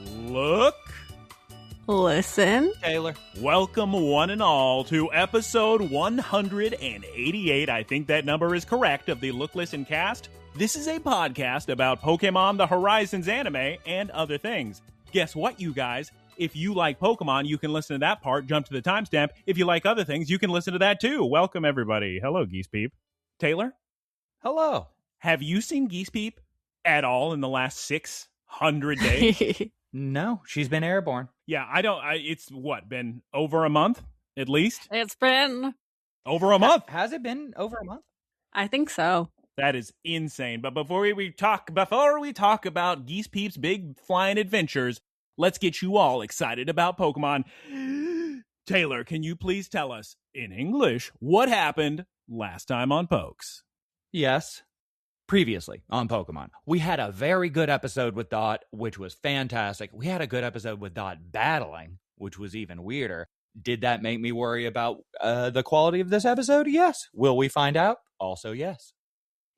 Look. Listen. Taylor. Welcome one and all to episode 188, I think that number is correct, of the Look, Listen cast. This is a podcast about Pokemon The Horizons anime and other things. Guess what, you guys? If you like Pokemon, you can listen to that part, jump to the timestamp. If you like other things, you can listen to that too. Welcome, everybody. Hello, Geese Peep. Taylor? Hello. Have you seen Geese Peep at all in the last 600 days? No, she's been airborne. Yeah, it's been over a month, at least? It's been Over a month. Has it been over a month? I think so. That is insane. But before we talk about Geese Peep's big flying adventures, let's get you all excited about Pokemon. Taylor, can you please tell us, in English, what happened last time on Pokes? Yes. Previously on Pokemon, we had a very good episode with Dot, which was fantastic. We had a good episode with Dot battling, which was even weirder. Did that make me worry about the quality of this episode? Yes. Will we find out? Also, yes.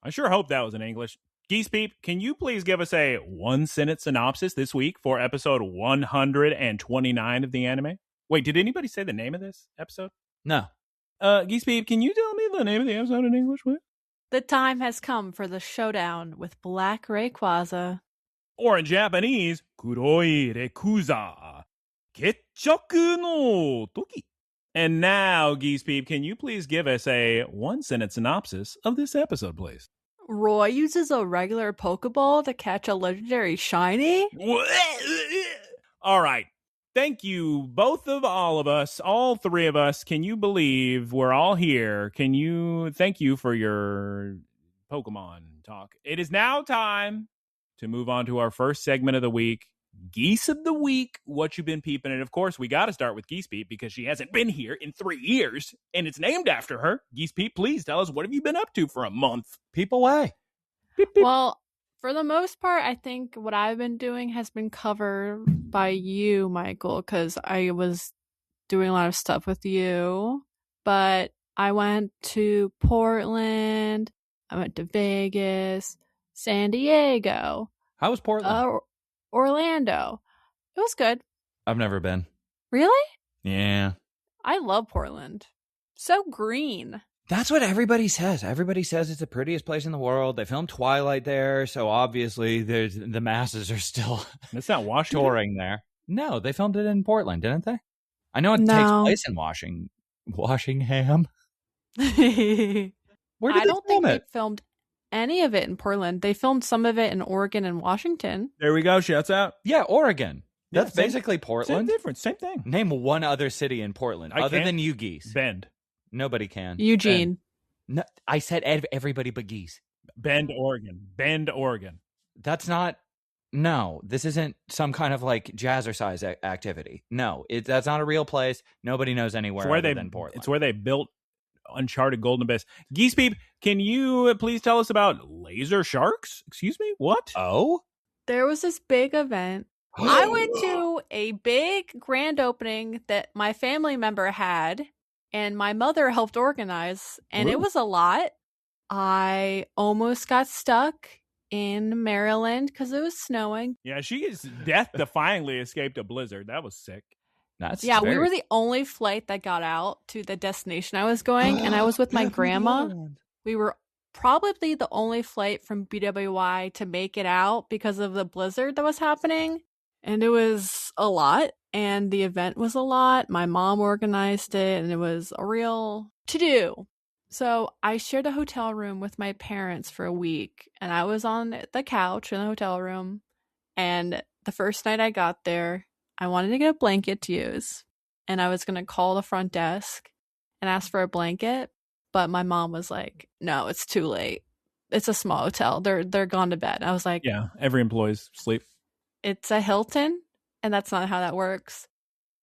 I sure hope that was in English. Geese Peep, can you please give us a one-sentence synopsis this week for episode 129 of the anime? Wait, did anybody say the name of this episode? No. Geese Peep, can you tell me the name of the episode in English, please? The time has come for the showdown with Black Rayquaza. Or in Japanese, Kuroi Rekuza, Ketchoku no Toki. And now, Geese Peep, can you please give us a one-sentence synopsis of this episode, please? Roy uses a regular Pokeball to catch a legendary shiny? All right. Thank you, all of us, all three of us. Can you believe we're all here? Thank you for your Pokemon talk. It is now time to move on to our first segment of the week, Geese of the Week, what you've been peeping. And of course, we got to start with Geese Peep because she hasn't been here in 3 years and it's named after her. Geese Peep, please tell us, what have you been up to for a month? Peep away. Beep, beep. Well, for the most part, I think what I've been doing has been covered by you, Michael, because I was doing a lot of stuff with you. But I went to Portland, I went to Vegas, San Diego. How was Portland? Orlando. It was good. I've never been. Really? Yeah. I love Portland. So green. That's what everybody says. Everybody says it's the prettiest place in the world. They filmed Twilight there, so obviously the masses are still That's not Washington? touring there. No, they filmed it in Portland, didn't they? I know it takes place in Washington. Where did I don't they film think it? they filmed any of it in Portland. They filmed some of it in Oregon and Washington. There we go. Shouts out. Yeah, Oregon. Yeah, That's basically Portland. Same difference. Same thing. Name one other city in Portland I other can't. than you, Geese. Bend. Nobody can. Eugene. No, I said everybody but Geese. Bend, Oregon. That's not. No, this isn't some kind of like jazzercise activity. No, that's not a real place. Nobody knows anywhere other than Portland. It's where they built Uncharted Golden Abyss. Geese Peep, can you please tell us about laser sharks? Excuse me? What? Oh? There was this big event. I went to a big grand opening that my family member had, and my mother helped organize, and Ooh. it was a lot. I almost got stuck in Maryland because it was snowing. Yeah, she is death-defyingly escaped a blizzard. That was sick. We were the only flight that got out to the destination I was going, and I was with my grandma. We were probably the only flight from BWI to make it out because of the blizzard that was happening, and it was a lot, and the event was a lot. My mom organized it, and it was a real to-do. So I shared a hotel room with my parents for a week, and I was on the couch in the hotel room, and the first night I got there, I wanted to get a blanket to use, and I was going to call the front desk and ask for a blanket, but my mom was like, no, it's too late. It's a small hotel. They're gone to bed. I was like, yeah, every employee's sleep. It's a Hilton, and that's not how that works.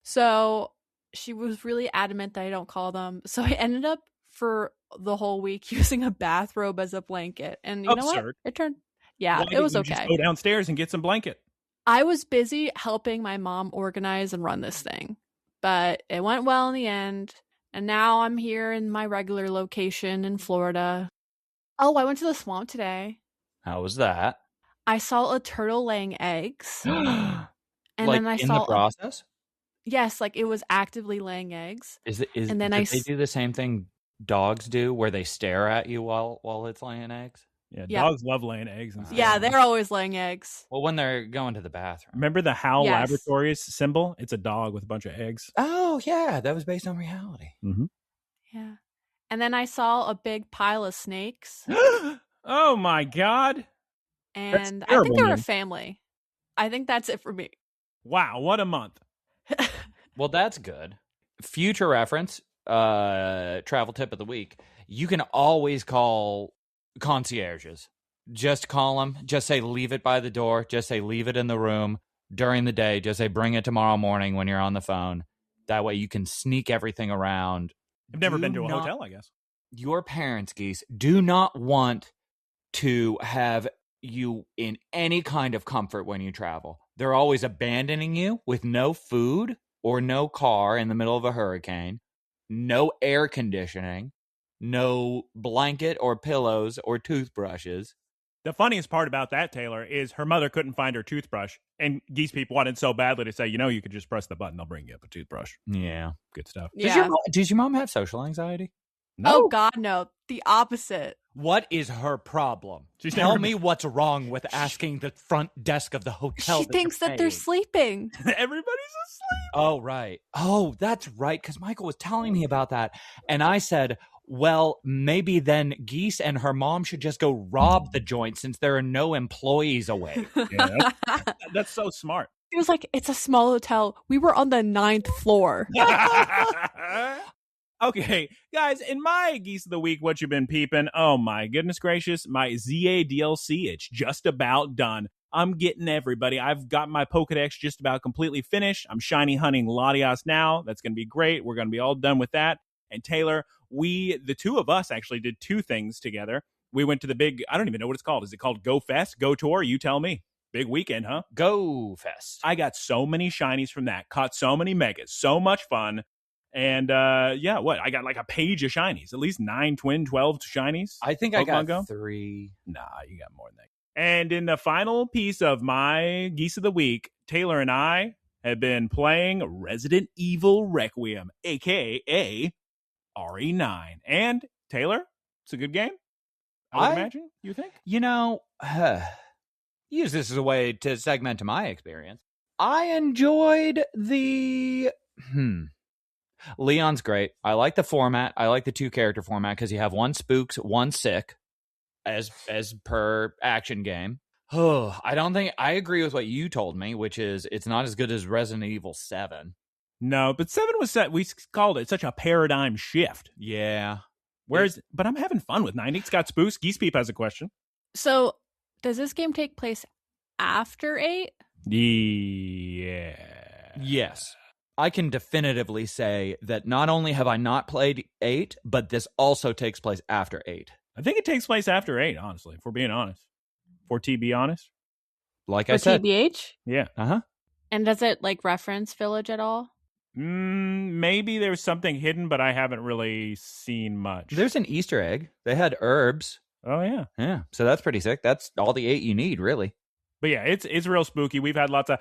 So she was really adamant that I don't call them. So I ended up for the whole week using a bathrobe as a blanket. And you know what? It was okay. Just go downstairs and get some blanket. I was busy helping my mom organize and run this thing, but it went well in the end. And now I'm here in my regular location in Florida. Oh, I went to the swamp today. How was that? I saw a turtle laying eggs. And like then I in saw the process? yes, like it was actively laying eggs. And then Did they do the same thing dogs do where they stare at you while it's laying eggs? Yeah, Yeah. dogs love laying eggs. And stuff. Yeah, they're always laying eggs. Well, when they're going to the bathroom. Remember the Howl Yes. Laboratories symbol? It's a dog with a bunch of eggs. Oh, yeah. That was based on reality. Mm-hmm. Yeah. And then I saw a big pile of snakes. Oh, my God. And I terrible think they were a news. family. I think that's it for me. Wow, what a month. Well, that's good. Future reference, travel tip of the week. You can always call concierges. Just call them. Just say, leave it by the door. Just say, leave it in the room during the day. Just say, bring it tomorrow morning when you're on the phone. That way you can sneak everything around. I've never been to a hotel, I guess. Your parents, Geese, do not want to have you in any kind of comfort when you travel. They're always abandoning you with no food or no car in the middle of a hurricane, no air conditioning, no blanket or pillows or toothbrushes. The funniest part about that, Taylor, is her mother couldn't find her toothbrush, and Geese Peep wanted so badly to say, you could just press the button, they'll bring you up a toothbrush. Yeah. Good stuff. Yeah. Does your mom have social anxiety? No. Oh, God, no. The opposite. What is her problem? She's Tell never- me what's wrong with asking the front desk of the hotel. She thinks that they're sleeping. Everybody's asleep. Oh, right. Oh, that's right. Because Michael was telling me about that. And I said, well, maybe then Geese and her mom should just go rob the joint since there are no employees away. Yeah, that's so smart. It was like, it's a small hotel. We were on the 9th floor. Okay, guys, in my Geese of the Week, what you been peeping? Oh my goodness gracious, my ZA DLC, it's just about done. I'm getting everybody. I've got my Pokedex just about completely finished. I'm shiny hunting Latias now. That's going to be great. We're going to be all done with that. And Taylor, the two of us actually did two things together. We went to the big, I don't even know what it's called. Is it called Go Fest? Go Tour? You tell me. Big weekend, huh? Go Fest. I got so many shinies from that. Caught so many megas. So much fun. And I got like a page of shinies, at least 9, 12 shinies. I think Pokemon I got Go? 3. Nah, you got more than that. And in the final piece of my Geese of the Week, Taylor and I have been playing Resident Evil Requiem, aka RE9. And Taylor, it's a good game. I would imagine, you think? Use this as a way to segment to my experience. I enjoyed the Leon's great. I like the format. I like the 2-character format because you have one spooks, one sick, as per action game. Oh, I agree with what you told me, which is it's not as good as Resident Evil 7. No, but 7 was set. We called it such a paradigm shift. Yeah. But I'm having fun with 9. It's got spooks. Geese Peep has a question. So, does this game take place after 8? Yeah. Yes. I can definitively say that not only have I not played 8, but this also takes place after 8. I think it takes place after 8, honestly, if we're being honest. For to be honest. Like For I said. TBH? Yeah. Uh-huh. And does it like reference Village at all? Maybe there's something hidden, but I haven't really seen much. There's an Easter egg. They had herbs. Oh, yeah. Yeah. So that's pretty sick. That's all the 8 you need, really. But yeah, it's real spooky. We've had lots of...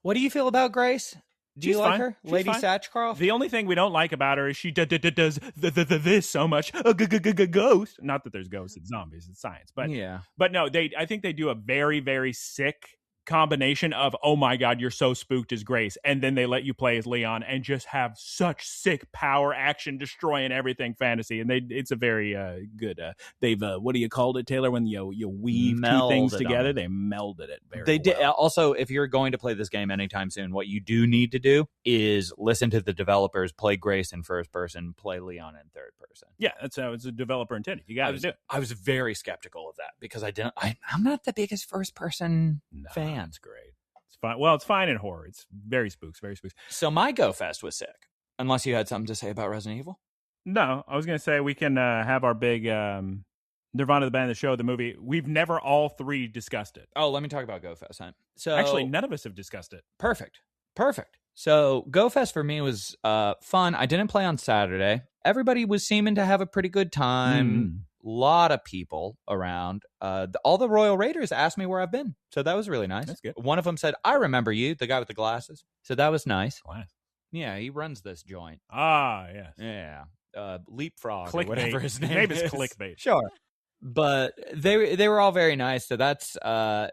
What do you feel about Grace? Do you She's like fine. her? She's Lady fine. Satchcroft? The only thing we don't like about her is she does this so much. Ghost. Not that there's ghosts, it's zombies, it's science. But yeah. But no, I think they do a very, very sick combination of, oh my God, you're so spooked as Grace. And then they let you play as Leon and just have such sick power action, destroying everything fantasy. And it's a very good, they've, what do you call it, Taylor? When you weave two things together, they melded it very well. Did. Also, if you're going to play this game anytime soon, what you do need to do is listen to the developers, play Grace in first person, play Leon in third person. Yeah, that's how it's a developer intended. You got to do it. I was very skeptical of that because I'm not the biggest first person fan. It's great. It's fine. Well, it's fine in horror. It's very spooks, very spooks. So my Go Fest was sick. Unless you had something to say about Resident Evil? No, I was going to say we can have our big Nirvana, the band, the show, the movie. We've never all three discussed it. Oh, let me talk about Go Fest, huh? So actually, none of us have discussed it. Perfect. So Go Fest for me was fun. I didn't play on Saturday. Everybody was seeming to have a pretty good time. lot of people around. All the Royal Raiders asked me where I've been, so that was really nice. That's good. One of them said, "I remember you," the guy with the glasses. So that was nice. Class. Yeah, he runs this joint. Ah, yes. Yeah, Leapfrog, Clickbait. or whatever his name Maybe is. it's clickbait. Sure. But they were all very nice, so that's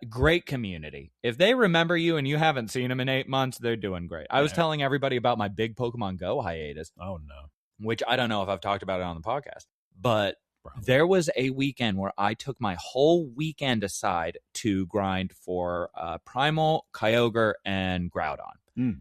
great community. If they remember you and you haven't seen them in 8 months, they're doing great. I was telling everybody about my big Pokemon Go hiatus. Oh, no. Which I don't know if I've talked about it on the podcast. But Probably. there was a weekend where I took my whole weekend aside to grind for Primal, Kyogre, and Groudon. Mm.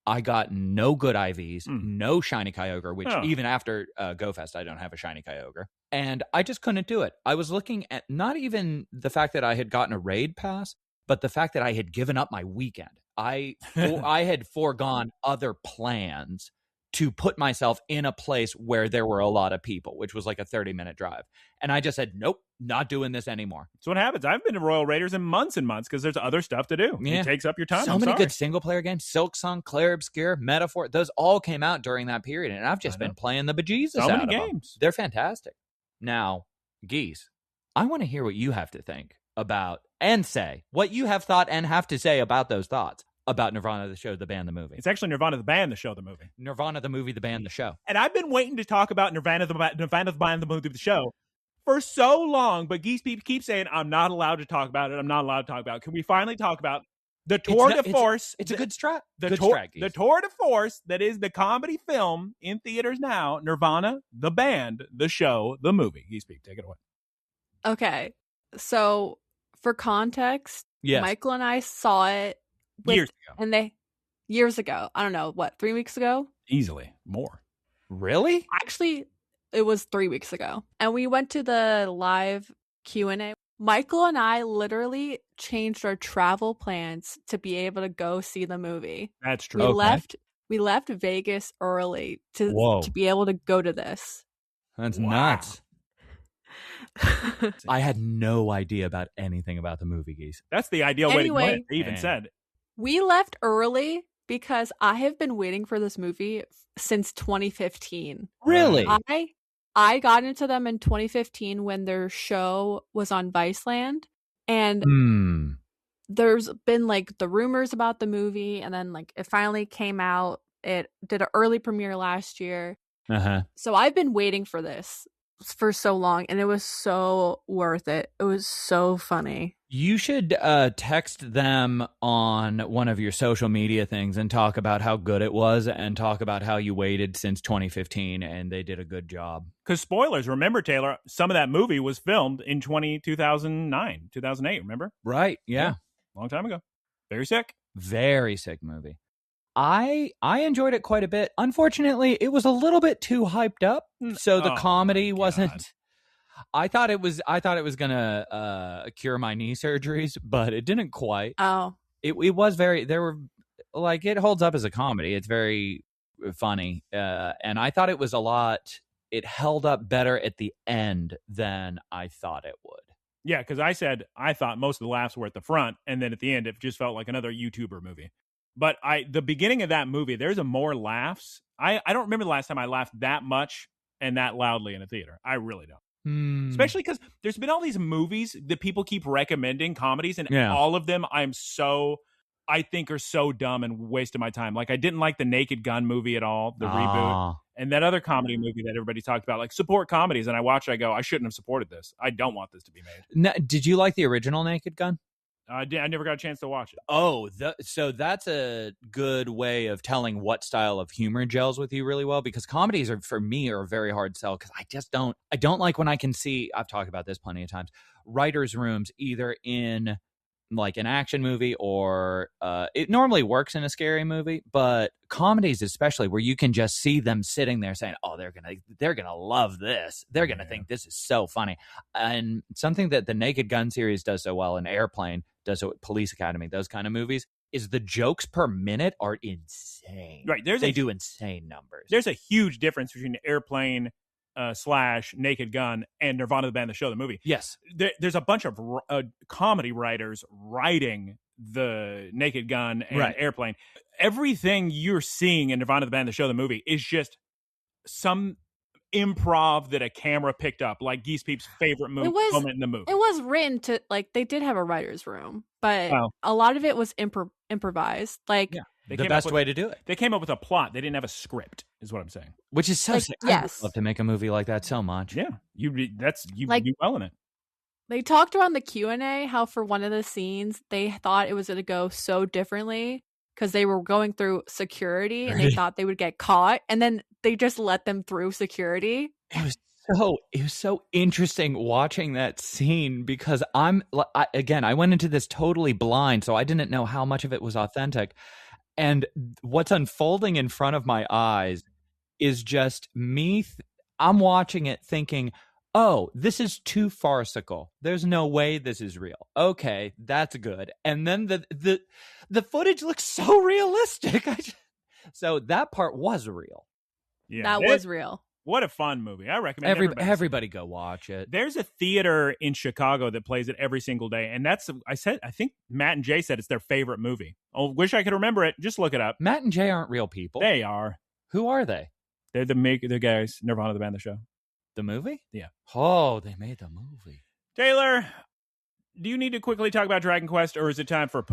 I got no good IVs, no shiny Kyogre, which even after GoFest, I don't have a shiny Kyogre. And I just couldn't do it. I was looking at not even the fact that I had gotten a raid pass, but the fact that I had given up my weekend. I had foregone other plans to put myself in a place where there were a lot of people, which was like a 30-minute drive. And I just said, nope, not doing this anymore. So what happens? I've been to Royal Raiders in months and months because there's other stuff to do. Yeah. It takes up your time. So many good single-player games. Silk Song, Clair Obscure, Metaphor. Those all came out during that period. And I've just been playing the bejesus out of them. So many games. They're fantastic. Now, Geese, I want to hear what you have to think about and say what you have thought and have to say about those thoughts. About Nirvana, the show, the band, the movie. It's actually Nirvana, the band, the show, the movie. Nirvana, the movie, the band, the show. And I've been waiting to talk about Nirvana, the band, the movie, the show for so long. But Geese keeps saying, I'm not allowed to talk about it. I'm not allowed to talk about it. Can we finally talk about the tour de force? It's a good strat. The tour de force that is the comedy film in theaters now. Nirvana, the band, the show, the movie. Geese, take it away. Okay. So for context, Michael and I saw it. Years ago. I don't know, 3 weeks ago? Easily. More. Really? Actually, it was 3 weeks ago. And we went to the live Q&A. Michael and I literally changed our travel plans to be able to go see the movie. That's true. We left Vegas early to be able to go to this. That's nuts. I had no idea about anything about the movie, Geese. That's the ideal way to play it. They even said we left early because I have been waiting for this movie since 2015. Really? I got into them in 2015 when their show was on Viceland. And there's been the rumors about the movie. And then it finally came out. It did an early premiere last year. So I've been waiting for this for so long. And it was so worth it. It was so funny. You should text them on one of your social media things and talk about how good it was and talk about how you waited since 2015 and they did a good job. Because spoilers, remember, Taylor, some of that movie was filmed in 2009, 2008, remember? Right, yeah. Long time ago. Very sick. Very sick movie. I enjoyed it quite a bit. Unfortunately, it was a little bit too hyped up, so the comedy wasn't... I thought it was gonna cure my knee surgeries, but it didn't quite. Oh, it was very. There were it holds up as a comedy. It's very funny, and I thought it was a lot. It held up better at the end than I thought it would. Yeah, because I thought most of the laughs were at the front, and then at the end it just felt like another YouTuber movie. But the beginning of that movie, there's more laughs. I don't remember the last time I laughed that much and that loudly in a theater. I really don't. Especially because there's been all these movies that people keep recommending, comedies, and all of them I think are so dumb and wasted my time. I didn't like the Naked Gun movie at all, the reboot, and that other comedy movie that everybody talked about, support comedies. And I watch it, I go, I shouldn't have supported this. I don't want this to be made. Now, did you like the original Naked Gun? I never got a chance to watch it. Oh, so that's a good way of telling what style of humor gels with you really well, because comedies for me are a very hard sell because I don't like when I can see, I've talked about this plenty of times, writers' rooms either in an action movie or it normally works in a scary movie, but comedies especially where you can just see them sitting there saying, oh, they're gonna love this, they're gonna think this is so funny. And something that the Naked Gun series does so well, and Airplane does so with Police Academy, those kind of movies, is the jokes per minute are insane. Right, they do insane numbers. There's a huge difference between Airplane / Naked Gun and Nirvana, the band, the show, the movie. Yes, there's a bunch of comedy writers writing the Naked Gun and Airplane. Everything you're seeing in Nirvana, the band, the show, the movie is just some improv that a camera picked up, like Geese Peep's favorite moment in the movie. It was written to, like, they did have a writer's room, but a lot of it was improvised. Like, the best way to do it. They came up with a plot. They didn't have a script, is what I'm saying. Which is so sick. Yes. I'd love to make a movie like that so much. Yeah, you do well in it. They talked around the Q&A how for one of the scenes, they thought it was going to go so differently because they were going through security and they thought they would get caught. And then they just let them through security. It was so interesting watching that scene because I went into this totally blind, so I didn't know how much of it was authentic. And what's unfolding in front of my eyes is just me. I'm watching it thinking, oh, this is too farcical. There's no way this is real. Okay, that's good. And then the footage looks so realistic. So that part was real. Yeah, that was real. What a fun movie. I recommend everybody go watch it. There's a theater in Chicago that plays it every single day. And I think Matt and Jay said it's their favorite movie. I wish I could remember it. Just look it up. Matt and Jay aren't real people. They are. Who are they? They're the guys, Nirvana, the band, the show. The movie? Yeah. Oh, they made the movie. Taylor, do you need to quickly talk about Dragon Quest, or is it time for...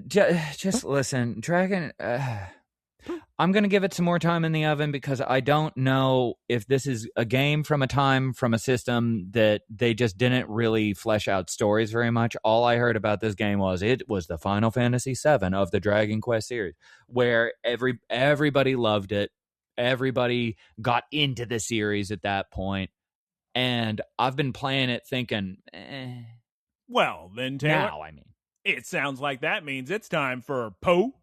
just listen. Dragon... I'm going to give it some more time in the oven because I don't know if this is a game from a system that they just didn't really flesh out stories very much. All I heard about this game was it was the Final Fantasy VII of the Dragon Quest series, where everybody loved it. Everybody got into the series at that point. And I've been playing it thinking, Well, then, Taylor, now, I mean. It sounds like that means it's time for Pokémon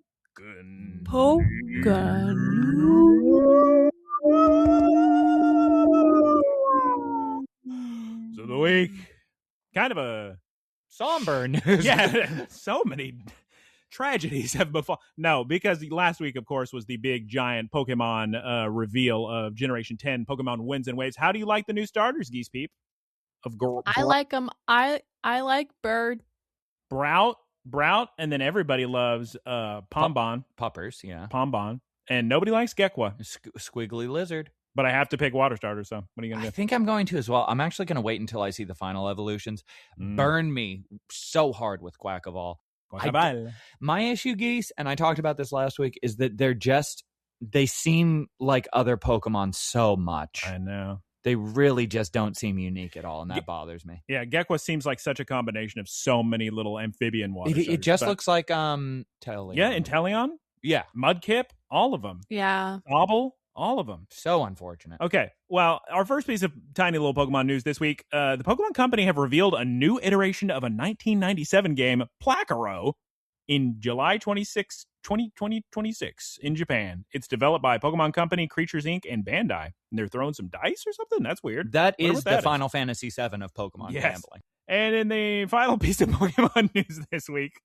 of the week. Kind of a somber news. Yeah, so many tragedies have befallen. No, because last week, of course, was the big giant Pokemon reveal of Generation 10 Pokemon Winds and Waves. How do you like the new starters, Geese Peep? I like them. I like Bird. Brout, and then everybody loves Pombon. Puppers, yeah. Pombon. And nobody likes Gekwa. Squiggly Lizard. But I have to pick water starters, so what are you going to do? I think I'm going to as well. I'm actually going to wait until I see the final evolutions. Burn me so hard with Quackaball. My issue, Geese, and I talked about this last week, is that they seem like other Pokemon so much. I know. They really just don't seem unique at all, and that bothers me. Yeah, Gekwa seems like such a combination of so many little amphibian water It just looks like Inteleon. Yeah, Inteleon. Yeah. Mudkip, all of them. Yeah. Obble, all of them. So unfortunate. Okay, well, our first piece of tiny little Pokemon news this week, the Pokemon Company have revealed a new iteration of a 1997 game, Placaro, in July 26, 2026 in Japan. It's developed by Pokemon Company, Creatures Inc., and Bandai. And they're throwing some dice or something? That's weird. That is the Final Fantasy VII of Pokemon gambling. And in the final piece of Pokemon news this week,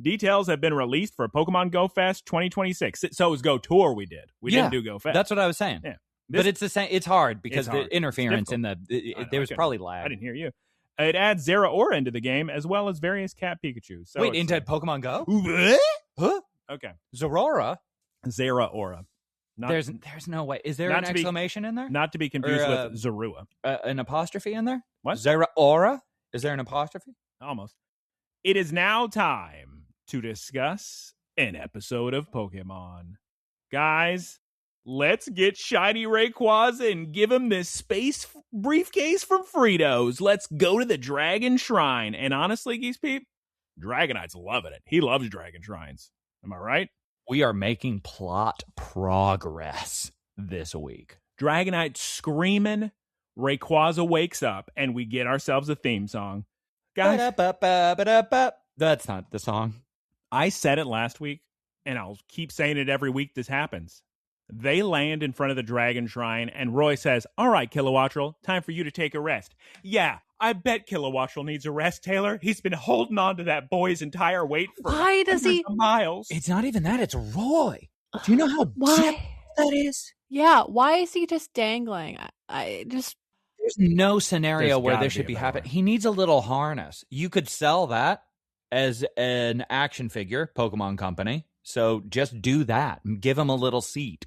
details have been released for Pokemon Go Fest 2026. So it was Go Tour we did. We didn't do Go Fest. That's what I was saying. Yeah. But it's the same. It's hard because the interference in there was probably lag. I didn't hear you. It adds Zeraora into the game as well as various cat Pikachu. So wait, into Pokemon Go? Huh? Okay. Zeraora? Zeraora. There's no way. Is there an exclamation in there? Not to be confused with Zorua. An apostrophe in there? What? Zeraora? Is there an apostrophe? Almost. It is now time to discuss an episode of Pokemon. Guys, let's get shiny Rayquaza and give him this space briefcase from Fritos. Let's go to the Dragon Shrine. And honestly, Geese Peep, Dragonite's loving it. He loves Dragon Shrines. Am I right? We are making plot progress this week. Dragonite screaming. Rayquaza wakes up, and we get ourselves a theme song. Guys, that's not the song. I said it last week, and I'll keep saying it every week this happens. They land in front of the Dragon Shrine, and Roy says, all right, Kilowattrel, time for you to take a rest. Yeah, I bet Kilowattrel needs a rest, Taylor. He's been holding on to that boy's entire weight for miles. It's not even that, it's Roy. Do you know how deep that is? Yeah, why is he just dangling? There's no scenario where this should be happening. He needs a little harness. You could sell that as an action figure, Pokemon Company. So just do that and give him a little seat.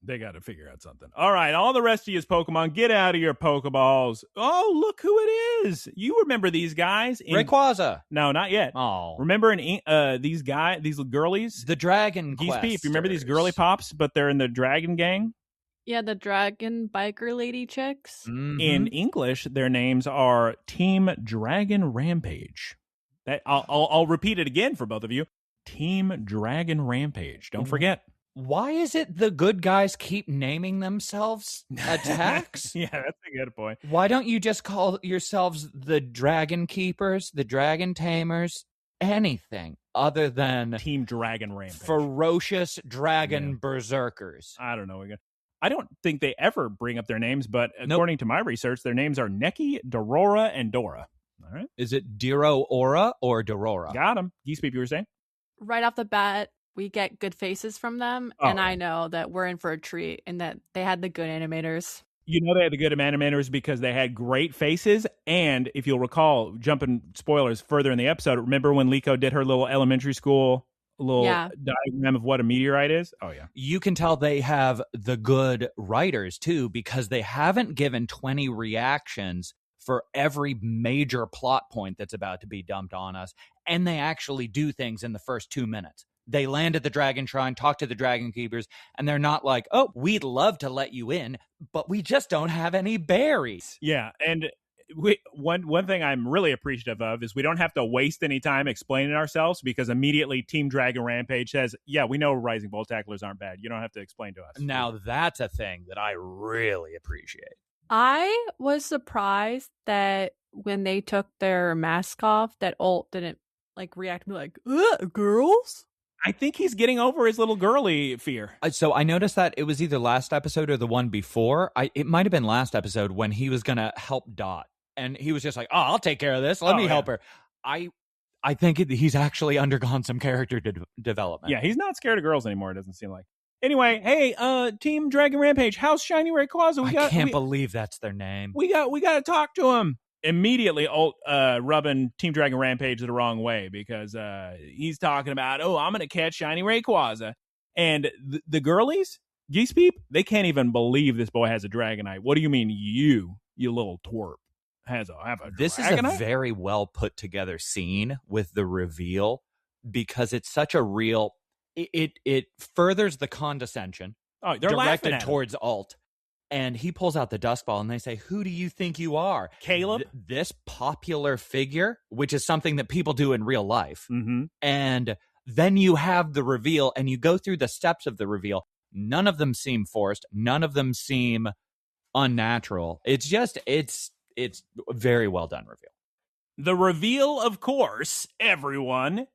They got to figure out something. All right, all the rest of you Pokemon, get out of your Pokeballs. Oh, look who it is. You remember these guys? Rayquaza. No, not yet. Oh. Remember these girlies? The Dragon Geese Questers. Peep. You remember these girly pops, but they're in the Dragon Gang? Yeah, the dragon biker lady chicks. Mm-hmm. In English, their names are Team Dragon Rampage. I'll repeat it again for both of you. Team Dragon Rampage. Don't forget. Why is it the good guys keep naming themselves attacks? Yeah, that's a good point. Why don't you just call yourselves the Dragon Keepers, the Dragon Tamers, anything other than Team Dragon Rampage? Ferocious Dragon Berserkers. I don't know. I don't think they ever bring up their names, but according to my research, their names are Neki, Dorora, and Dora. All right. Is it Diro Aura or Dorora? Got him. Geese Peep, you were saying? Right off the bat, we get good faces from them, and I know that we're in for a treat and that they had the good animators. You know they had the good animators because they had great faces, and if you'll recall, jumping spoilers further in the episode, remember when Liko did her little elementary school diagram of what a meteorite is? Oh, yeah. You can tell they have the good writers, too, because they haven't given 20 reactions for every major plot point that's about to be dumped on us, and they actually do things in the first 2 minutes. They land at the Dragon Shrine, talk to the Dragon Keepers, and they're not like, oh, we'd love to let you in, but we just don't have any berries. Yeah, and one thing I'm really appreciative of is we don't have to waste any time explaining ourselves because immediately Team Dragon Rampage says, yeah, we know Rising Bolt Tacklers aren't bad. You don't have to explain to us. Now, that's a thing that I really appreciate. I was surprised that when they took their mask off, that Ult didn't react to me like, girls? I think he's getting over his little girly fear. So I noticed that it was either last episode or the one before. It might have been last episode when he was going to help Dot. And he was just like, oh, I'll take care of this. Let me help her. I think he's actually undergone some character development. Yeah, he's not scared of girls anymore, it doesn't seem like. Anyway, hey, Team Dragon Rampage, how's Shiny Rayquaza? I can't believe that's their name. We got to talk to him. Immediately rubbing Team Dragon Rampage the wrong way because he's talking about, I'm going to catch Shiny Rayquaza. And the girlies, Geese Peep, they can't even believe this boy has a Dragonite. What do you mean you little twerp, have a This Dragonite? Is a very well put together scene with the reveal because it's such a real, it furthers the condescension they're directed towards Alt. And he pulls out the dust ball and they say, who do you think you are? Caleb? This popular figure, which is something that people do in real life. Mm-hmm. And then you have the reveal and you go through the steps of the reveal. None of them seem forced. None of them seem unnatural. It's just, it's a very well done reveal. The reveal, of course, everyone,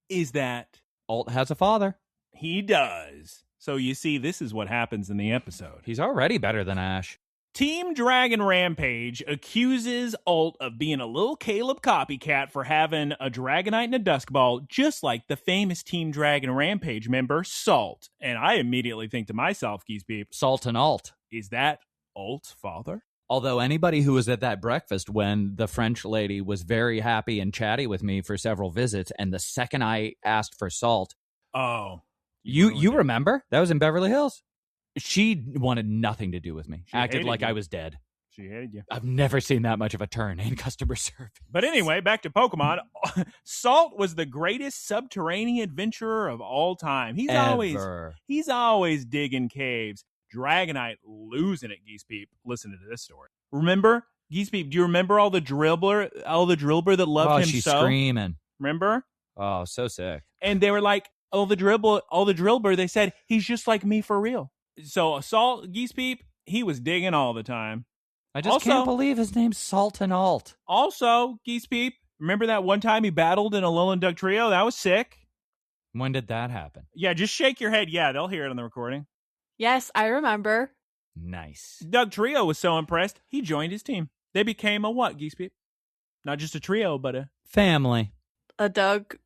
is that Alt has a father. He does. So you see, this is what happens in the episode. He's already better than Ash. Team Dragon Rampage accuses Alt of being a little Caleb copycat for having a Dragonite and a Dusk Ball, just like the famous Team Dragon Rampage member, Salt. And I immediately think to myself, Geese Peep, Salt and Alt. Is that Alt's father? Although anybody who was at that breakfast when the French lady was very happy and chatty with me for several visits, and the second I asked for Salt... Oh... You remember? That was in Beverly Hills. She wanted nothing to do with me. She acted like you. I was dead. She hated you. I've never seen that much of a turn in customer service. But anyway, back to Pokemon. Salt was the greatest subterranean adventurer of all time. He's always digging caves. Dragonite losing it, Geese Peep. Listen to this story. Remember, Geese Peep, do you remember all the drillbur that loved him she's so? Screaming. Remember? Oh, so sick. And they were like, the drillbur, they said, he's just like me for real. So Salt, Geese Peep, he was digging all the time. I just can't believe his name's Salt and Alt. Also, Geese Peep, remember that one time he battled in a Alolan Duck trio? That was sick. When did that happen? Yeah, just shake your head. Yeah, they'll hear it on the recording. Yes, I remember. Nice. Doug Trio was so impressed, he joined his team. They became a what, Geese Peep? Not just a trio, but a... family. A Doug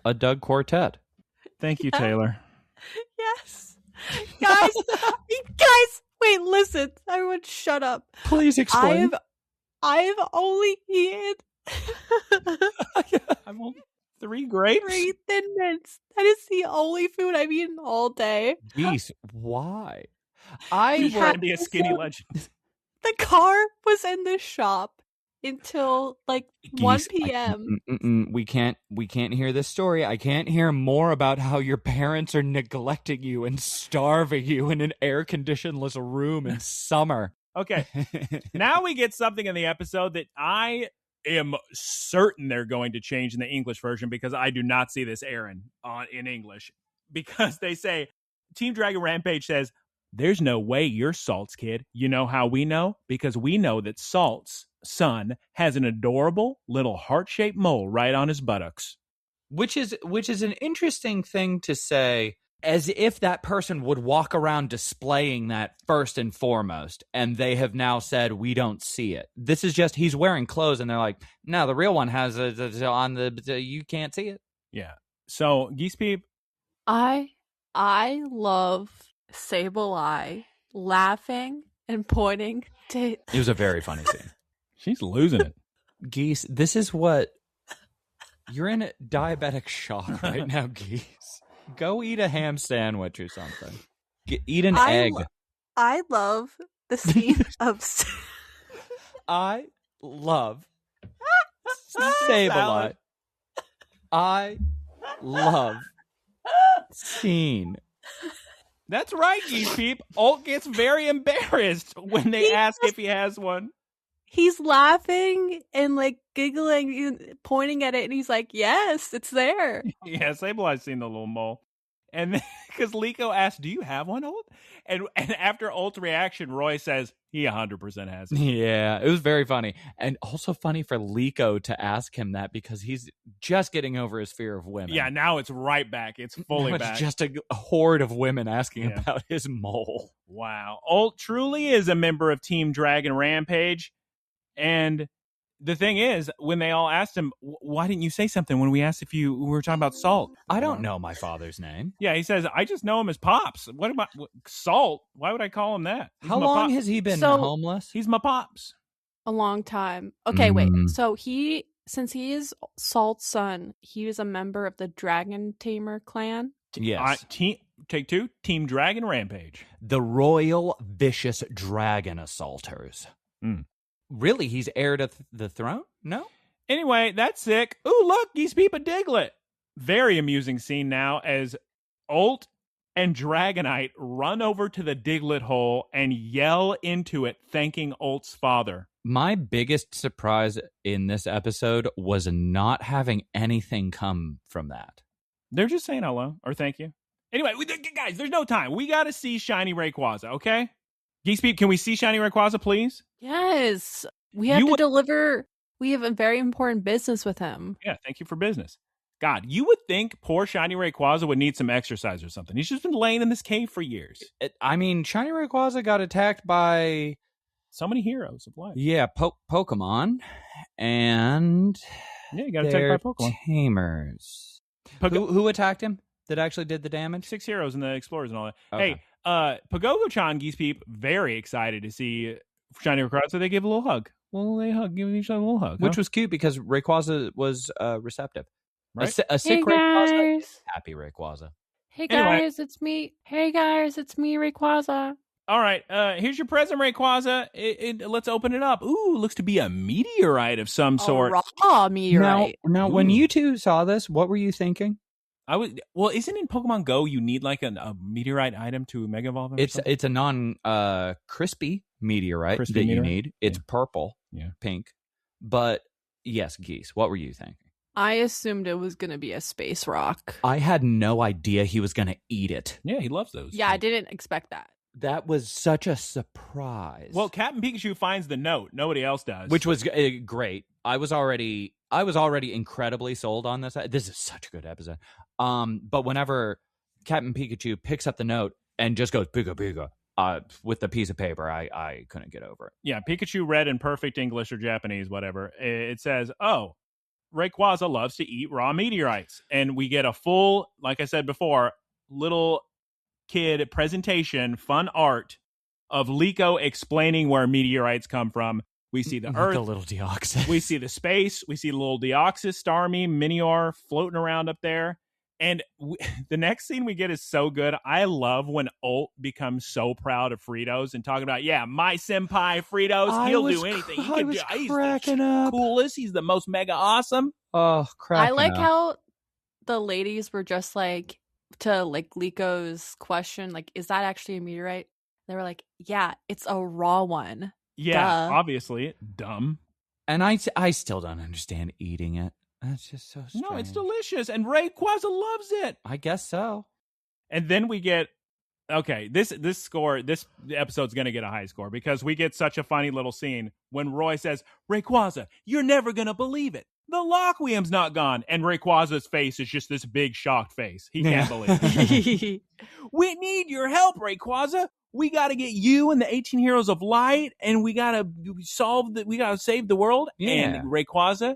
A Doug quartet. Thank you, Taylor. Yes. Guys, wait, listen. Everyone shut up. Please explain. I've only eaten 3 grapes? 3 Thin Mints. That is the only food I've eaten all day. Geese, why? He's trying to be a skinny legend. The car was in the shop until like Geese, 1 p.m. We can't hear this story. I can't hear more about how your parents are neglecting you and starving you in an air-conditionedless room in summer. Okay. Now we get something in the episode that I am certain they're going to change in the English version, because I do not see this airing in English. Because they say, Team Dragon Rampage says, there's no way you're Salt's kid. You know how we know? Because we know that Salt's son has an adorable little heart-shaped mole right on his buttocks. Which is an interesting thing to say, as if that person would walk around displaying that first and foremost, and they have now said, we don't see it. This is just, he's wearing clothes, and they're like, no, the real one has on you can't see it. Yeah. So, Geese Peep. I love Sableye laughing and pointing to... It was a very funny scene. She's losing it. Geese, this is what... You're in a diabetic shock right now, Geese. Go eat a ham sandwich or something. Eat an egg. I love the scene of... I love Sableye. I love scene. That's right, Geese Peep. Ult gets very embarrassed when they ask if he has one. He's laughing and like giggling, pointing at it, and he's like, yes, it's there. Yeah, Sableye's seen the little mole. And then, because Liko asked, do you have one, Ult? And after Ult's reaction, Roy says he 100% has it. Yeah, it was very funny. And also funny for Liko to ask him that, because he's just getting over his fear of women. Yeah, now it's right back. It's fully back. It's just a horde of women asking about his mole. Wow. Ult truly is a member of Team Dragon Rampage. And the thing is, when they all asked him, why didn't you say something when we asked if we were talking about Salt? I don't know my father's name. Yeah, he says, I just know him as Pops. What about Salt? Why would I call him that? How long has he been homeless? He's my Pops. A long time. Okay, wait. So since he is Salt's son, he was a member of the Dragon Tamer clan. Yes. Take 2, Team Dragon Rampage. The Royal Vicious Dragon Assaulters. Really, he's heir to the throne? No? Anyway, that's sick. Ooh, look, Geese Peep a Diglett. Very amusing scene now as Ult and Dragonite run over to the Diglett hole and yell into it, thanking Ult's father. My biggest surprise in this episode was not having anything come from that. They're just saying hello or thank you. Anyway, guys, there's no time. We got to see Shiny Rayquaza, okay? Geese Peep, can we see Shiny Rayquaza, please? Yes. We have to deliver. We have a very important business with him. Yeah, thank you for business. God, you would think poor Shiny Rayquaza would need some exercise or something. He's just been laying in this cave for years. I mean, Shiny Rayquaza got attacked by... so many heroes of life. Yeah, Pokemon. And... yeah, you got attacked by Pokemon. Tamers. Who attacked him that actually did the damage? 6 heroes and the explorers and all that. Okay. Hey, Pagogo-chan, Geese Peep, very excited to see Shiny Rayquaza, so they give a little hug. Well, they give each other a little hug. Which was cute because Rayquaza was receptive. Right? A sick Rayquaza, happy Rayquaza. Hey guys, it's me. Hey guys, it's me, Rayquaza. All right, here's your present, Rayquaza. Let's open it up. Ooh, looks to be a meteorite of some sort. Raw meteorite. Now when you two saw this, what were you thinking? Well, isn't in Pokemon Go you need like a meteorite item to Mega Evolve? It's a non crispy meteorite you need. It's purple, pink. But yes, Geese, what were you thinking? I assumed it was going to be a space rock. I had no idea he was going to eat it. Yeah, he loves those. Yeah, I didn't expect that. That was such a surprise. Well, Captain Pikachu finds the note. Nobody else does. Which was great. I was already incredibly sold on this. This is such a good episode. But whenever Captain Pikachu picks up the note and just goes Pika Pika with the piece of paper, I couldn't get over it. Yeah, Pikachu read in perfect English or Japanese, whatever. It says, "Oh, Rayquaza loves to eat raw meteorites," and we get a full, like I said before, little kid presentation, fun art of Liko explaining where meteorites come from. We see the Earth. The little Deoxys. We see the space. We see the little Deoxys, Starmie, Minior floating around up there. And the next scene we get is so good. I love when Ult becomes so proud of Fritos and talking about, yeah, my senpai Fritos, he'll do anything. He can do. He's the coolest. He's the most mega awesome. Oh, cracking I like up. how the ladies were just like, to like Liko's question, like, is that actually a meteorite? They were like, yeah, it's a raw one. Yeah, Duh. obviously. Dumb. And I still don't understand eating it. That's just so strange. No, it's delicious. And Rayquaza loves it. I guess so. And then we get, okay, this episode's going to get a high score because we get such a funny little scene when Roy says, Rayquaza, you're never going to believe it. The Requiem's not gone. And Rayquaza's face is just this big shocked face. He can't believe it. We need your help, Rayquaza. We got to get you and the 18 Heroes of Light, and we got to save the world. Yeah. And Rayquaza,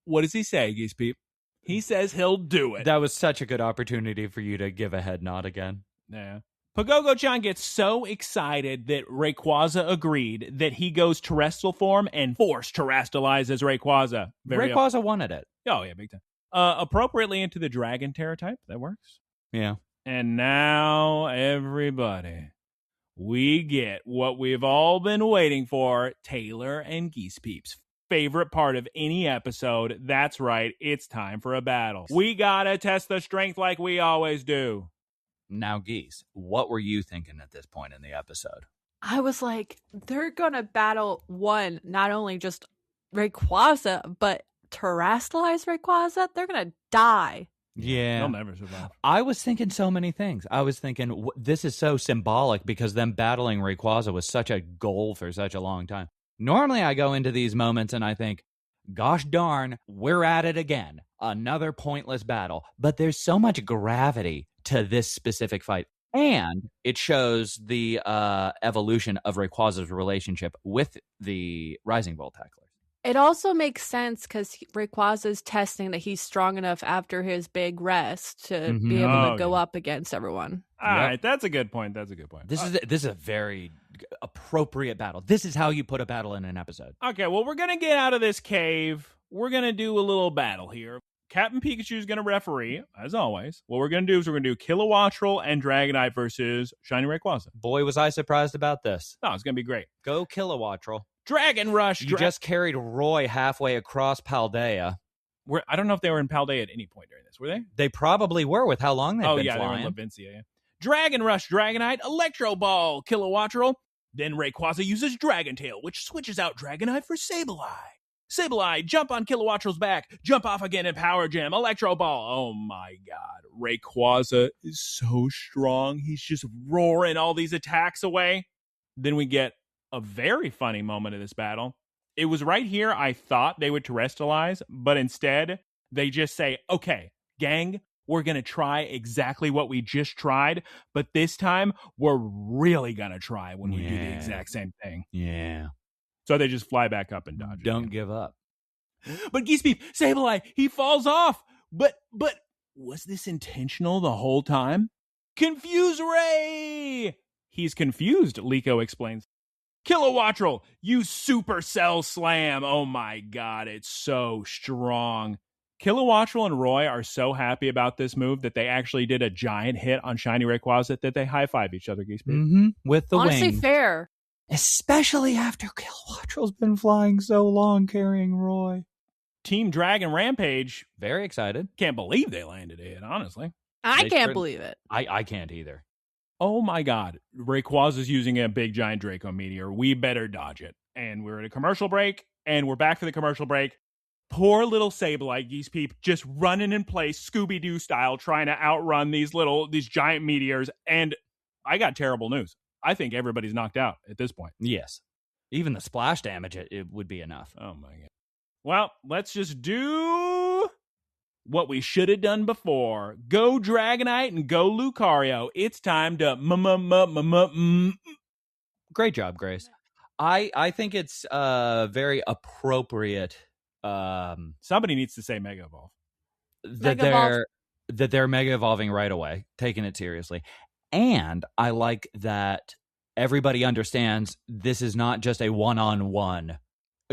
what does he say, Geese Peep? He says he'll do it. That was such a good opportunity for you to give a head nod again. Yeah. Pagogo-chan gets so excited that Rayquaza agreed that he goes Terrestrial form and force terrestrializes Rayquaza. Rayquaza wanted it. Oh, yeah, big time. Appropriately into the Dragon Terra type. That works. Yeah. And now, everybody, we get what we've all been waiting for, Taylor and Geese Peep's favorite part of any episode. That's right, it's time for a battle. We gotta test the strength like we always do. Now, Geese, what were you thinking at this point in the episode? I was like, they're gonna battle not only just Rayquaza, but terrestrialize Rayquaza. They're gonna die. Yeah. They'll never survive. I was thinking so many things. I was thinking, this is so symbolic because them battling Rayquaza was such a goal for such a long time. Normally, I go into these moments and I think, gosh darn, we're at it again. Another pointless battle. But there's so much gravity to this specific fight. And it shows the evolution of Rayquaza's relationship with the Rising Bolt tacklers. It also makes sense because Rayquaza's testing that he's strong enough after his big rest to be able to go up against everyone. All right, that's a good point. This is a very appropriate battle. This is how you put a battle in an episode. Okay, well, we're going to get out of this cave. We're going to do a little battle here. Captain Pikachu is going to referee, as always. What we're going to do is we're going to do Kilowattrel and Dragonite versus Shiny Rayquaza. Boy, was I surprised about this. No, it's going to be great. Go Kilowattrel. Dragon Rush. You just carried Roy halfway across Paldea. I don't know if they were in Paldea at any point during this. Were they? They probably were with how long they've been they flying. were in Levincia. Yeah. Dragon Rush, Dragonite, Electro Ball, Kilowattrel. Then Rayquaza uses Dragon Tail, which switches out Dragonite for Sableye. Sableye, jump on Kilowattrel's back, jump off again in Power Gem, Electro Ball. Oh my god, Rayquaza is so strong. He's just roaring all these attacks away. Then we get a very funny moment of this battle. It was right here I thought they would terrestrialize, but instead they just say, okay, gang, we're going to try exactly what we just tried, but this time we're really going to try when we do the exact same thing. Yeah. So they just fly back up and dodge. Don't give up. But Geese Peep, Sableye, he falls off. But was this intentional the whole time? Confuse Ray! He's confused, Liko explains. Kilowattrel, you Supercell Slam. Oh my god, it's so strong. Kilowattrel and Roy are so happy about this move that they actually did a giant hit on Shiny Rayquaza that they high-five each other, Geese Peep. Mm-hmm. With the Honestly, wing. fair. Especially after Kilowattrel's been flying so long carrying Roy. Team Dragon Rampage. Very excited. Can't believe they landed a hit, honestly. I can't believe it. I can't either. Oh my god, Rayquaza's using a big giant Draco Meteor. We better dodge it. And we're at a commercial break, and we're back for the commercial break. Poor little Sableye, Geese Peep, just running in place, Scooby-Doo style, trying to outrun these giant meteors. And I got terrible news. I think everybody's knocked out at this point. Yes. Even the splash damage, it would be enough. Oh my god. Well, let's just do what we should have done before. Go Dragonite and go Lucario. It's time to Great job, Grace. I think it's very appropriate. Somebody needs to say Mega Evolve. That they're Mega Evolving right away, taking it seriously. And I like that everybody understands this is not just a one-on-one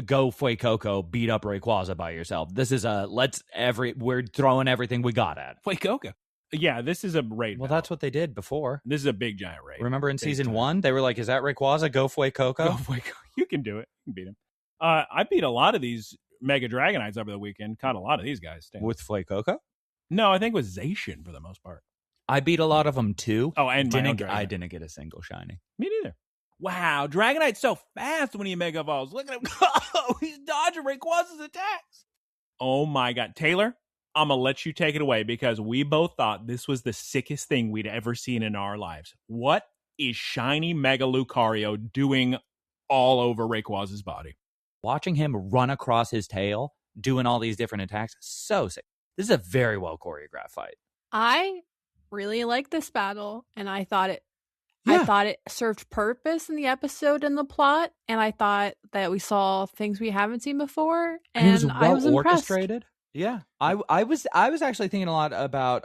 go Fuecoco, beat up Rayquaza by yourself. This is we're throwing everything we got at Fuecoco. Yeah, this is a raid. Well, battle. that's what they did before. This is a big giant raid. Remember in season 1, they were like, "Is that Rayquaza? Go Fuecoco." Go Fuecoco. You can do it. You can beat him. I beat a lot of these Mega Dragonites over the weekend. Caught a lot of these guys. With Fuecoco? No, I think with Zacian for the most part. I beat a lot of them too. Oh, and I didn't get a single shiny. Me neither. Wow, Dragonite's so fast when he Mega Evolves. Look at him go. He's dodging Rayquaza's attacks. Oh my God. Taylor, I'm going to let you take it away because we both thought this was the sickest thing we'd ever seen in our lives. What is shiny Mega Lucario doing all over Rayquaza's body? Watching him run across his tail, doing all these different attacks, so sick. This is a very well choreographed fight. I really like this battle, and I thought it served purpose in the episode and the plot, and I thought that we saw things we haven't seen before, and it was I was orchestrated. Impressed. Yeah, I was actually thinking a lot about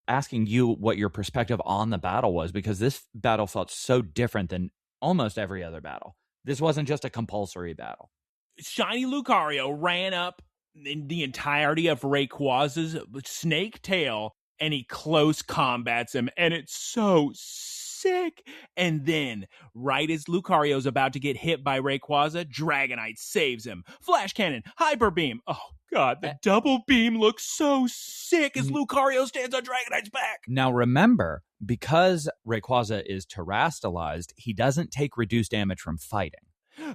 asking you what your perspective on the battle was, because this battle felt so different than almost every other battle. This wasn't just a compulsory battle. Shiny Lucario ran up in the entirety of Rayquaza's snake tail, and he close combats him, and it's so sick. And then, right as Lucario's about to get hit by Rayquaza, Dragonite saves him. Flash Cannon, Hyper Beam. Oh, God, the double beam looks so sick as Lucario stands on Dragonite's back. Now, remember, because Rayquaza is terastalized, he doesn't take reduced damage from fighting.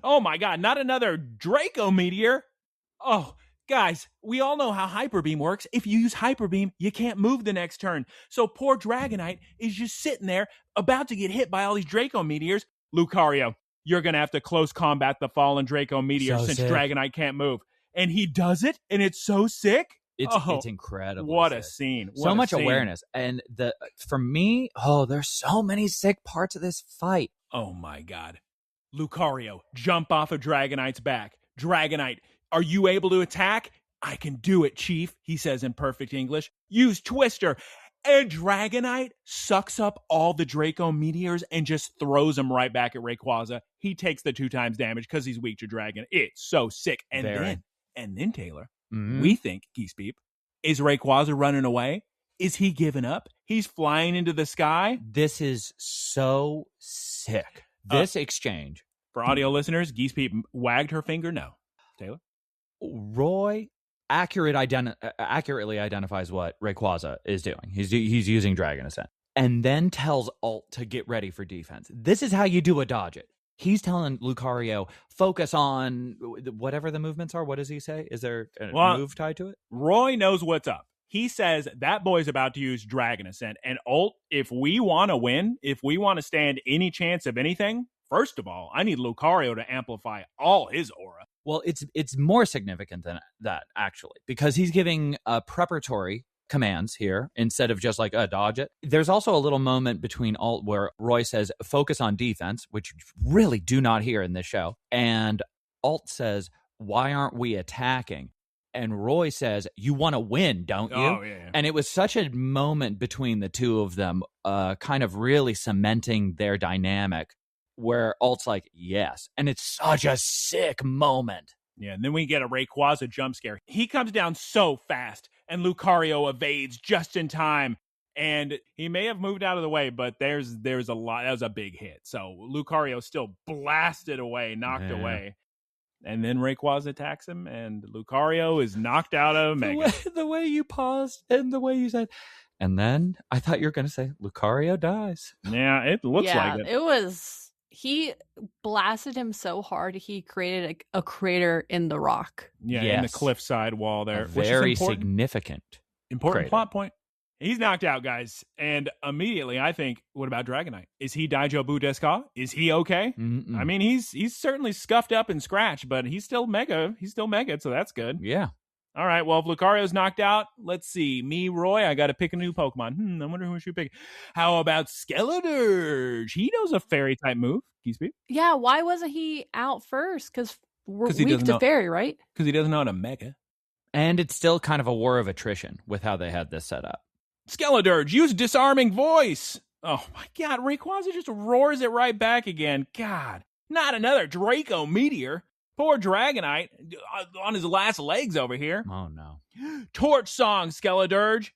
Oh, my God, not another Draco Meteor. Oh, guys, we all know how Hyper Beam works. If you use Hyper Beam, you can't move the next turn. So poor Dragonite is just sitting there about to get hit by all these Draco Meteors. Lucario, you're going to have to close combat the fallen Draco Meteor since sick. Dragonite can't move. And he does it, and it's so sick. It's incredible. What sick. A scene. What so a much scene. Awareness. And for me, there's so many sick parts of this fight. Oh, my God. Lucario, jump off of Dragonite's back. Dragonite, are you able to attack? I can do it, Chief, he says in perfect English. Use Twister. And Dragonite sucks up all the Draco Meteors and just throws them right back at Rayquaza. He takes the 2 times damage because he's weak to Dragon. It's so sick. And then Taylor, we think, Geese Peep, is Rayquaza running away? Is he giving up? He's flying into the sky? This is so sick. This exchange. For audio listeners, Geese Peep wagged her finger no. Taylor? Roy accurately identifies what Rayquaza is doing. He's using Dragon Ascent. And then tells Alt to get ready for defense. This is how you do a dodge it. He's telling Lucario, focus on whatever the movements are. What does he say? Is there a move tied to it? Roy knows what's up. He says that boy's about to use Dragon Ascent. And Alt, if we want to win, if we want to stand any chance of anything, first of all, I need Lucario to amplify all his aura. Well, it's more significant than that, actually, because he's giving preparatory commands here instead of just like dodge it. There's also a little moment between Alt where Roy says, focus on defense, which you really do not hear in this show. And Alt says, why aren't we attacking? And Roy says, you want to win, don't you? Oh, yeah. And it was such a moment between the two of them, kind of really cementing their dynamic, where Alt's like, yes. And it's such a sick moment. Yeah, and then we get a Rayquaza jump scare. He comes down so fast, and Lucario evades just in time. And he may have moved out of the way, but there's a lot. That was a big hit. So Lucario still blasted away, knocked away. And then Rayquaza attacks him, and Lucario is knocked out of Mega. The way you paused and the way you said, and then I thought you were going to say Lucario dies. Yeah, it looks like it. It was, he blasted him so hard, he created a crater in the rock. Yeah, in the cliffside wall there. A very significant. Important plot point. He's knocked out, guys. And immediately, I think, what about Dragonite? Is he Daijobu desu ka? Is he okay? Mm-mm. I mean, he's certainly scuffed up and scratched, but he's still mega. He's still mega, so that's good. Yeah. All right, well, if Lucario's knocked out, let's see. Me, Roy, I got to pick a new Pokemon. I wonder who I should pick. How about Skeledirge? He knows a fairy-type move. Geese Peep? Yeah, why wasn't he out first? Because we're weak to fairy, right? Because he doesn't know how to mega. And it's still kind of a war of attrition with how they had this set up. Skeledirge, use disarming voice. Oh my God, Rayquaza just roars it right back again. God, not another Draco Meteor. Poor Dragonite on his last legs over here. Oh, no. Torch Song, Skeledirge.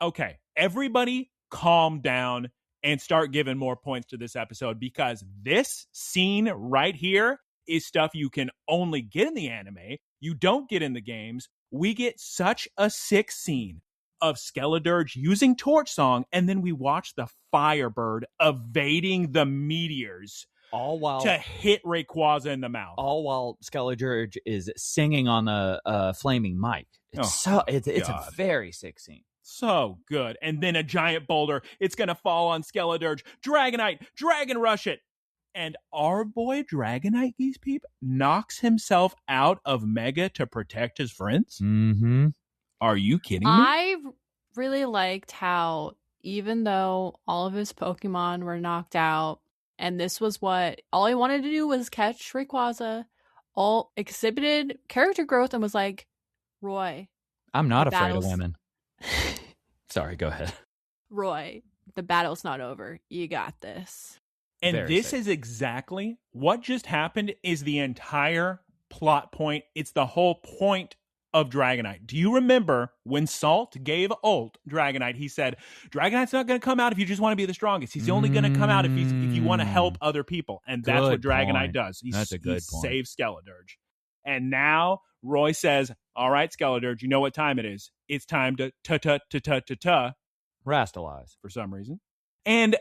Okay, everybody calm down and start giving more points to this episode, because this scene right here is stuff you can only get in the anime. You don't get in the games. We get such a sick scene of Skeledirge using Torch Song, and then we watch the Firebird evading the meteors all while to hit Rayquaza in the mouth. All while Skeledirge is singing on a flaming mic. It's a very sick scene. So good. And then a giant boulder. It's going to fall on Skeledirge. Dragonite, Dragon Rush it. And our boy Dragonite, Geese Peep, knocks himself out of Mega to protect his friends. Mm-hmm. Are you kidding me? I really liked how, even though all of his Pokemon were knocked out, and this was what all he wanted to do was catch Rayquaza, all exhibited character growth and was like, Roy, I'm not afraid of women. Sorry, go ahead. Roy, the battle's not over. You got this. And Very this sick. is exactly what just happened, is the entire plot point. It's the whole point of Dragonite. Do you remember when Salt gave ult Dragonite? He said, Dragonite's not going to come out if you just want to be the strongest. He's only going to come out if you want to help other people. And that's what Dragonite does. That's a good point. Saves Skeledirge. And now Roy says, all right, Skeledirge, you know what time it is. It's time to Rastalize for some reason. And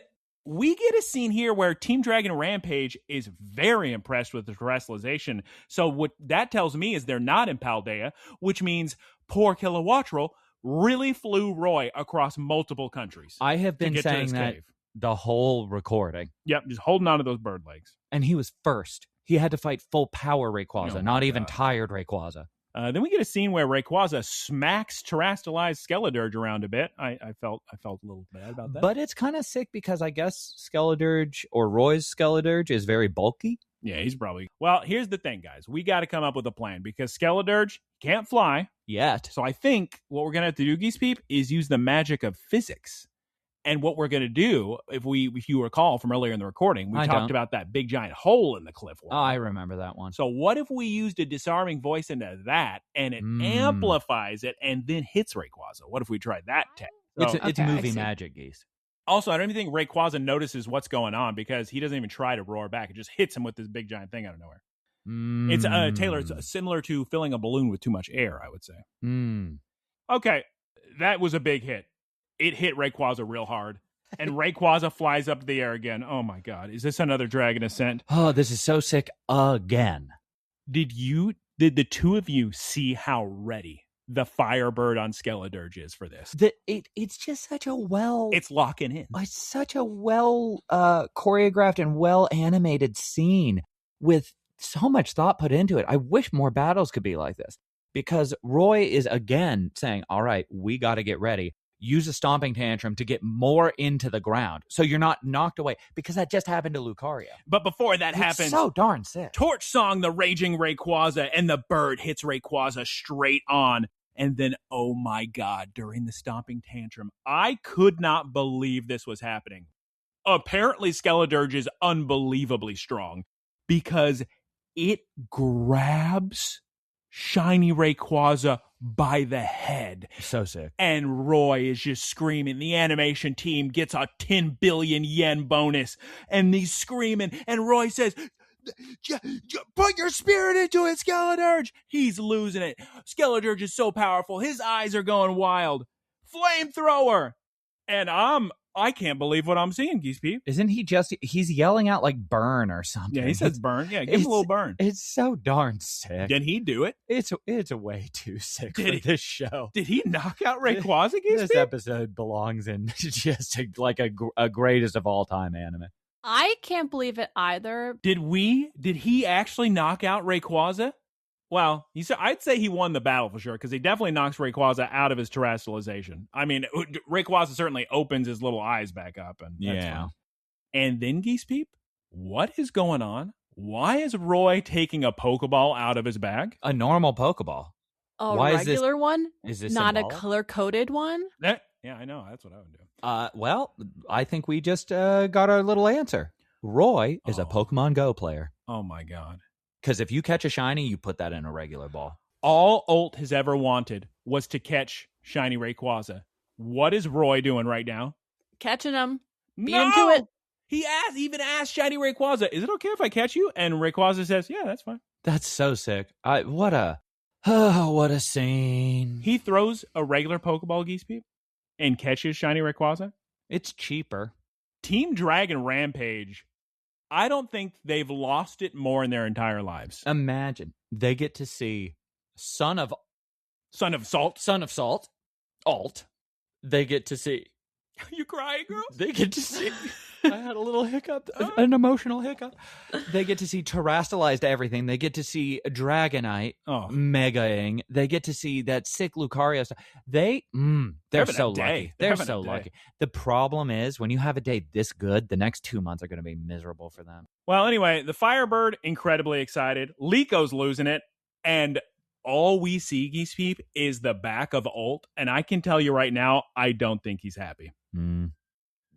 we get a scene here where Team Dragon Rampage is very impressed with the terrestrialization. So what that tells me is they're not in Paldea, which means poor Kilowattrel really flew Roy across multiple countries. I have been saying that cave the whole recording. Yep, just holding on to those bird legs. And he was first. He had to fight full power Rayquaza, not even tired Rayquaza. Then we get a scene where Rayquaza smacks terrestrialized Skeledirge around a bit. I felt a little bad about that. But it's kind of sick because I guess Skeledirge, or Roy's Skeledirge, is very bulky. Yeah, he's probably... Well, here's the thing, guys. We got to come up with a plan because Skeledirge can't fly. Yet. So I think what we're going to have to do, Geese Peep, is use the magic of physics. And what we're going to do, if you recall from earlier in the recording, we talked about that big giant hole in the cliff wall. Oh, I remember that one. So what if we used a disarming voice into that, and it amplifies it, and then hits Rayquaza? What if we tried that tech? It's movie magic, Geese. Also, I don't even think Rayquaza notices what's going on because he doesn't even try to roar back. It just hits him with this big giant thing out of nowhere. It's Taylor. It's similar to filling a balloon with too much air, I would say. Okay, that was a big hit. It hit Rayquaza real hard, and Rayquaza flies up to the air again. Oh my God, is this another Dragon Ascent? Oh, this is so sick again. Did the two of you see how ready the Firebird on Skeledirge is for this? It's just such a it's locking in. It's such a choreographed and well animated scene with so much thought put into it. I wish more battles could be like this, because Roy is again saying, all right, we got to get ready. Use a stomping tantrum to get more into the ground so you're not knocked away, because that just happened to Lucario. But before that happens, so darn sick. Torch Song, the raging Rayquaza, and the bird hits Rayquaza straight on. And then, oh my God, during the stomping tantrum, I could not believe this was happening. Apparently, Skeledirge is unbelievably strong because it grabs shiny Rayquaza by the head. So sick. And Roy is just screaming. The animation team gets a 10 billion yen bonus. And he's screaming. And Roy says, put your spirit into it, Skeledirge. He's losing it. Skeledirge is so powerful. His eyes are going wild. Flamethrower. And I can't believe what I'm seeing, Geese Peep. Isn't he he's yelling out like burn or something? Yeah, he says burn. Yeah, give him a little burn. It's so darn sick. Did he do it? It's way too sick for this show. Did he knock out Rayquaza, Geese Peep? This episode belongs in just like a greatest of all time anime. I can't believe it either. Did he actually knock out Rayquaza? Well, I'd say he won the battle for sure, because he definitely knocks Rayquaza out of his terrestrialization. I mean, Rayquaza certainly opens his little eyes back up. And that's fine. And then, Geese Peep, what is going on? Why is Roy taking a Pokeball out of his bag? A normal Pokeball. A regular one? Is this not symbolic? A color-coded one? Yeah, I know. That's what I would do. Well, I think we just got our little answer. Roy is a Pokemon Go player. Oh, my God. Because if you catch a shiny, you put that in a regular ball. All Ult has ever wanted was to catch shiny Rayquaza. What is Roy doing right now? Catching him. Beat No! him to it. He even asked shiny Rayquaza, is it okay if I catch you? And Rayquaza says, yeah, that's fine. That's so sick. What a scene. He throws a regular Pokeball, Geese Peep, and catches shiny Rayquaza. It's cheaper. Team Dragon Rampage, I don't think they've lost it more in their entire lives. Imagine they get to see Son of Salt, Alt. They get to see. You crying, girl? They get to see. I had a little hiccup, an emotional hiccup. They get to see terastallized everything. They get to see Dragonite, Mega-ing. They get to see that sick Lucario stuff. They're so lucky. They're so lucky. The problem is when you have a day this good, the next 2 months are going to be miserable for them. Well, anyway, the Firebird, incredibly excited. Liko's losing it. And all we see, Geese Peep, is the back of Ult. And I can tell you right now, I don't think he's happy.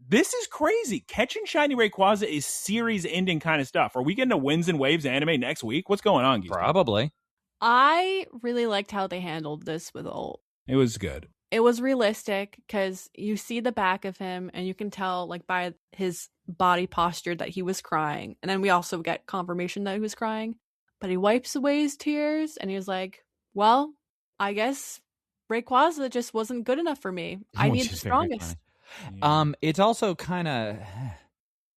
This is crazy. Catching shiny Rayquaza is series-ending kind of stuff. Are we getting a Winds and Waves anime next week? What's going on, Geese? Probably. I really liked how they handled this with Ult. It was good. It was realistic because you see the back of him and you can tell like by his body posture that he was crying. And then we also get confirmation that he was crying. But he wipes away his tears and he was like, well, I guess Rayquaza just wasn't good enough for me. I need the strongest. Yeah. It's also kind of,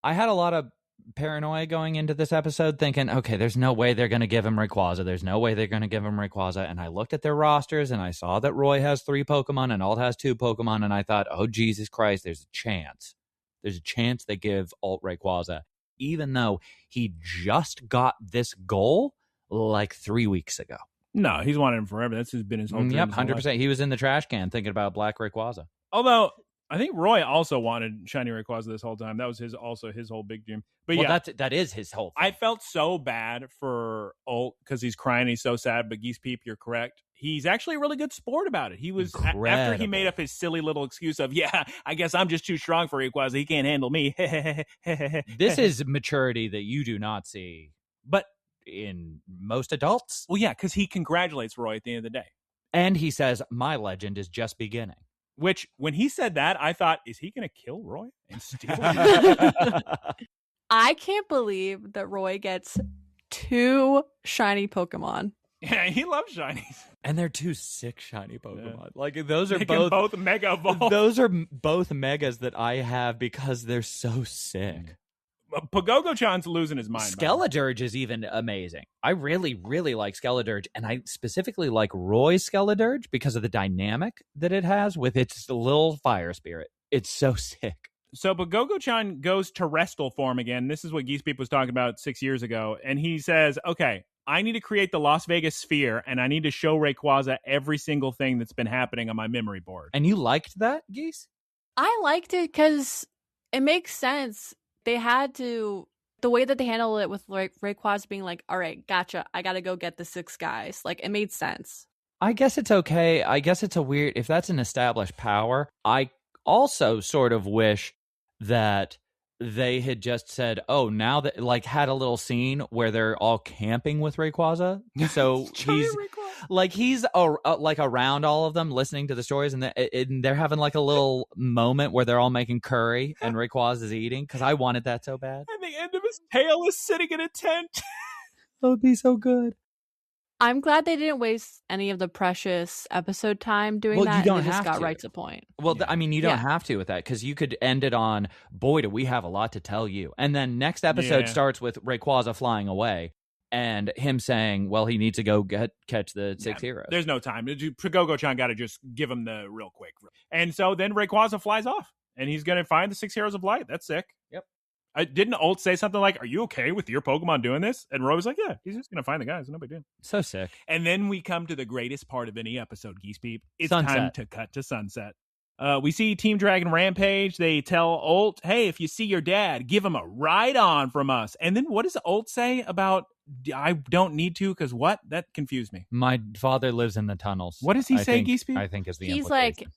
I had a lot of paranoia going into this episode thinking, okay, there's no way they're going to give him Rayquaza. There's no way they're going to give him Rayquaza. And I looked at their rosters and I saw that Roy has 3 Pokemon and Alt has 2 Pokemon. And I thought, oh, Jesus Christ, there's a chance. There's a chance they give Alt Rayquaza, even though he just got this goal like 3 weeks ago. No, he's wanted him forever. That's been his whole dream. Yep, 100%. He was in the trash can thinking about Black Rayquaza. Although I think Roy also wanted shiny Rayquaza this whole time. That was his whole big dream. But well, yeah, that is his whole thing. I felt so bad for Ult because he's crying. He's so sad. But Geese Peep, you're correct. He's actually a really good sport about it. He was after he made up his silly little excuse of, yeah, I guess I'm just too strong for Rayquaza. He can't handle me. This is maturity that you do not see, but in most adults. Well, yeah, because he congratulates Roy at the end of the day. And he says, my legend is just beginning. Which, when he said that, I thought, is he going to kill Roy and steal him? I can't believe that Roy gets 2 shiny Pokemon. Yeah, he loves shinies. And they're 2 sick shiny Pokemon. Yeah. Like, those are they both mega evolve. Those are both megas that I have because they're so sick. Pagogo-chan's losing his mind. Skeledirge is even amazing. I really, really like Skeledirge, and I specifically like Roy's Skeledirge because of the dynamic that it has with its little fire spirit. It's so sick. So Pagogo-chan goes Terestal form again. This is what Geese Peep was talking about 6 years ago. And he says, okay, I need to create the Las Vegas sphere, and I need to show Rayquaza every single thing that's been happening on my memory board. And you liked that, Geese? I liked it because it makes sense. They had to, the way that they handled it with Rayquaza being like, all right, gotcha, I gotta go get the 6 guys. Like, it made sense. I guess it's okay. I guess it's a weird, if that's an established power, I also sort of wish that they had just said, oh, now that, like, had a little scene where they're all camping with Rayquaza. So he's like around all of them listening to the stories, and they're having like a little moment where they're all making curry and Rayquaza is eating, because I wanted that so bad. And the end of his tail is sitting in a tent. That would be so good. I'm glad they didn't waste any of the precious episode time doing that. You don't and have got to. right to the point. Well, I mean, you don't have to with that, because you could end it on, boy, do we have a lot to tell you. And then next episode starts with Rayquaza flying away and him saying, well, he needs to go catch the 6 heroes. There's no time. Pagogo-chan got to just give him the real quick. And so then Rayquaza flies off, and he's going to find the 6 heroes of light. That's sick. Yep. Didn't Ult say something like, are you okay with your Pokemon doing this? And Roy was like, yeah, he's just going to find the guys. No big deal. So sick. And then we come to the greatest part of any episode, Geese Peep. It's sunset. Time to cut to sunset. We see Team Dragon Rampage. They tell Ult, hey, if you see your dad, give him a ride on from us. And then what does Ult say about, I don't need to, because what? That confused me. My father lives in the tunnels. What does he say, Geese Peep? I think is the He's implication.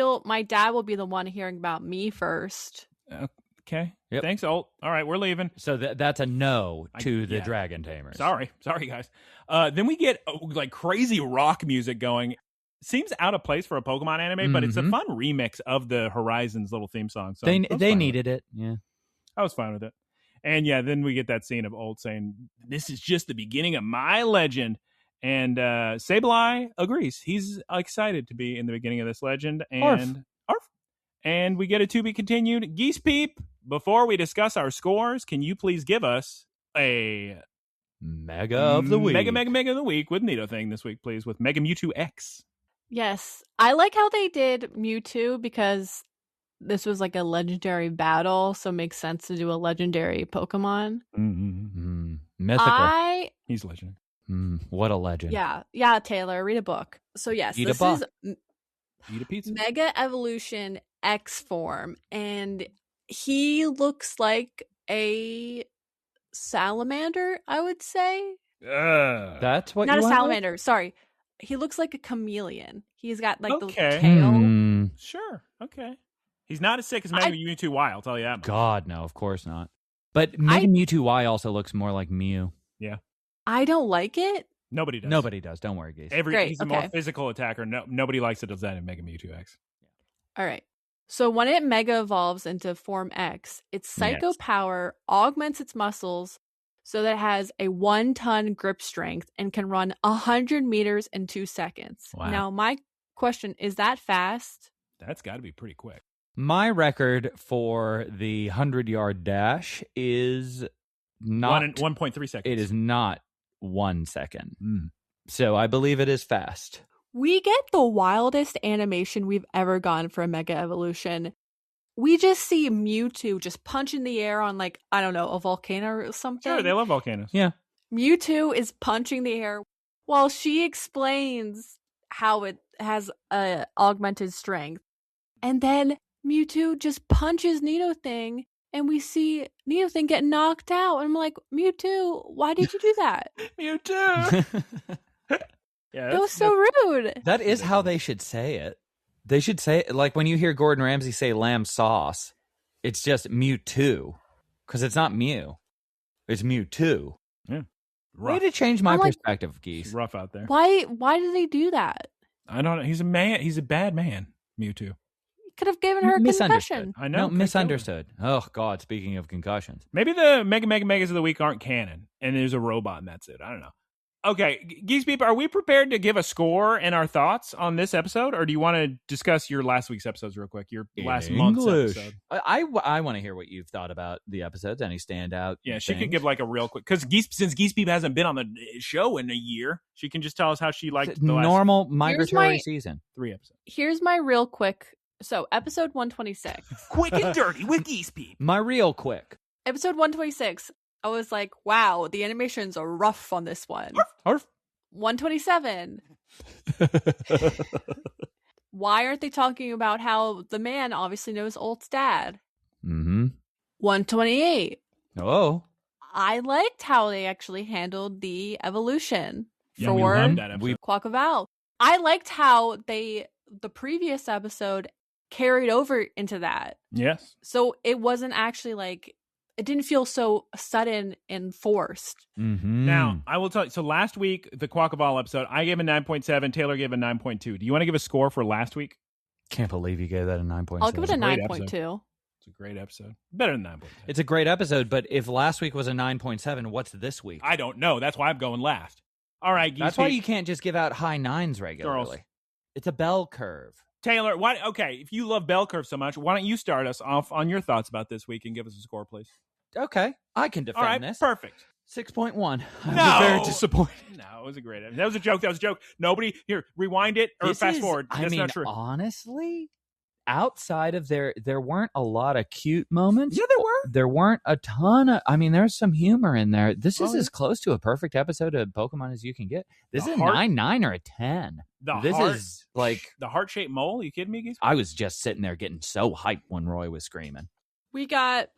like, my dad will be the one hearing about me first. Okay. Yep. Thanks, Ult. All right, we're leaving. So that's a no to the Dragon Tamers. Sorry, guys. Then we get like crazy rock music going. Seems out of place for a Pokemon anime, but it's a fun remix of the Horizons little theme song. So they needed it. Yeah, I was fine with it. And yeah, then we get that scene of Ult saying, "This is just the beginning of my legend." And Sableye agrees. He's excited to be in the beginning of this legend. And Arf. And we get a to be continued. Geese Peep, before we discuss our scores, can you please give us a Mega of the Week? Mega of the Week with Nido Thing this week, please, with Mega Mewtwo X. Yes. I like how they did Mewtwo because this was like a legendary battle, so it makes sense to do a legendary Pokemon. Mythical. He's legendary. What a legend. Yeah, Taylor, read a book. So yes, this is Eat a pizza. Mega Evolution X form, and he looks like a salamander, I would say. That's what Not you a want? salamander, sorry. He looks like a chameleon. He's got like the Okay. tail. Sure. Okay. He's not as sick as Mega Mewtwo Y, I'll tell you that much. God, no, of course not. But Mega Mewtwo Y also looks more like Mew. Yeah. I don't like it. Nobody does. Nobody does. Don't worry, Geese. He's a more physical attacker. Nobody likes it as that in Mega Mewtwo X. All right. So when it Mega evolves into Form X, its Psycho Power augments its muscles so that it has a 1-ton grip strength and can run 100 meters in 2 seconds. Wow. Now, my question, is that fast? That's got to be pretty quick. My record for the 100-yard dash is not 1.3 seconds. It is not 1 second. So I believe it is fast. We get the wildest animation we've ever gotten for a Mega Evolution. We just see Mewtwo just punch in the air on, like, I don't know, a volcano or something. Sure, they love volcanoes. Yeah. Mewtwo is punching the air while she explains how it has augmented strength. And then Mewtwo just punches Nidothing, and we see Nidothing get knocked out. And I'm like, Mewtwo, why did you do that? Mewtwo! That was so rude. That is how they should say it. They should say it like when you hear Gordon Ramsay say lamb sauce, it's just Mewtwo. Because it's not Mew. It's Mewtwo. Yeah. Way to change my perspective, Geese. It's rough out there. Why did they do that? I don't know. He's a man. He's a bad man, Mewtwo. Could have given her a concussion. I know. No, misunderstood. Oh, God, speaking of concussions. Maybe the Megas of the Week aren't canon, and there's a robot, and that's it. I don't know. Okay, Geese Peep, are we prepared to give a score and our thoughts on this episode, or do you want to discuss your last week's episodes real quick? Your last month's episode. I want to hear what you've thought about the episodes. Any standout? Yeah, she could give like a real quick, because since Geese Peep hasn't been on the show in a year, she can just tell us how she liked the normal migratory season. 3 episodes. Here's my real quick. So, episode 126. Quick and dirty with Geese Peep. My real quick. Episode 126. I was like, wow, the animations are rough on this one. Arf. 127. Why aren't they talking about how the man obviously knows Ult's dad? 128. Oh. I liked how they actually handled the evolution for we loved that episode. Quackavale. I liked how the previous episode carried over into that. Yes. So it wasn't actually like, it didn't feel so sudden and forced. Now, I will tell you, so last week, the Quackavale episode, I gave a 9.7, Taylor gave a 9.2. Do you want to give a score for last week? Can't believe you gave that a 9.7. I'll give it a 9.2. It's a great episode. Better than 9.7. It's a great episode, but if last week was a 9.7, what's this week? I don't know. That's why I'm going last. All right, Geese. That's why you can't just give out high nines regularly. Girls. It's a bell curve. Taylor, if you love bell curve so much, why don't you start us off on your thoughts about this week and give us a score, please? Okay, I can defend All right, this. Perfect. 6.1. No. I'm very disappointed. No, it was a great episode. That was a joke. Nobody, here, rewind it or fast forward. That's not true. Honestly, outside of there weren't a lot of cute moments. Yeah, there were. There weren't a ton of, there's some humor in there. This is as close to a perfect episode of Pokemon as you can get. This is a 9 or a 10. Is like the heart-shaped mole. Are you kidding me, Geese? I was just sitting there getting so hyped when Roy was screaming. We got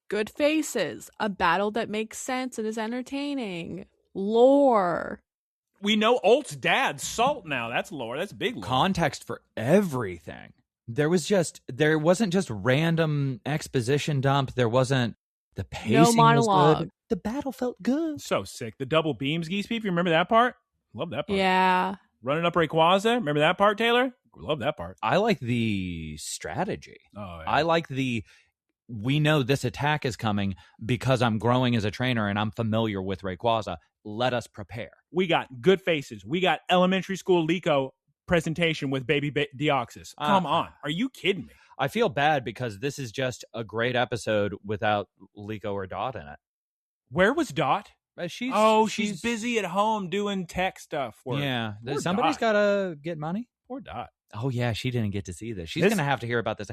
good faces, a battle that makes sense and is entertaining, lore. We know Ult's dad, Salt, now. That's lore. That's big lore. Context for everything. There wasn't just random exposition dump. There wasn't, the pacing was good. The battle felt good. So sick. The double beams, Geese Peep. You remember that part? Love that part. Yeah. Running up Rayquaza. Remember that part, Taylor? Love that part. I like the strategy. Oh, yeah. I like we know this attack is coming because I'm growing as a trainer and I'm familiar with Rayquaza. Let us prepare. We got good faces. We got elementary school Liko presentation with baby Deoxys. Come on. Are you kidding me? I feel bad because this is just a great episode without Liko or Dot in it. Where was Dot? She's busy at home doing tech stuff. Yeah. Somebody's got to get money. Poor Dot. Oh, yeah. She didn't get to see this. She's going to have to hear about this.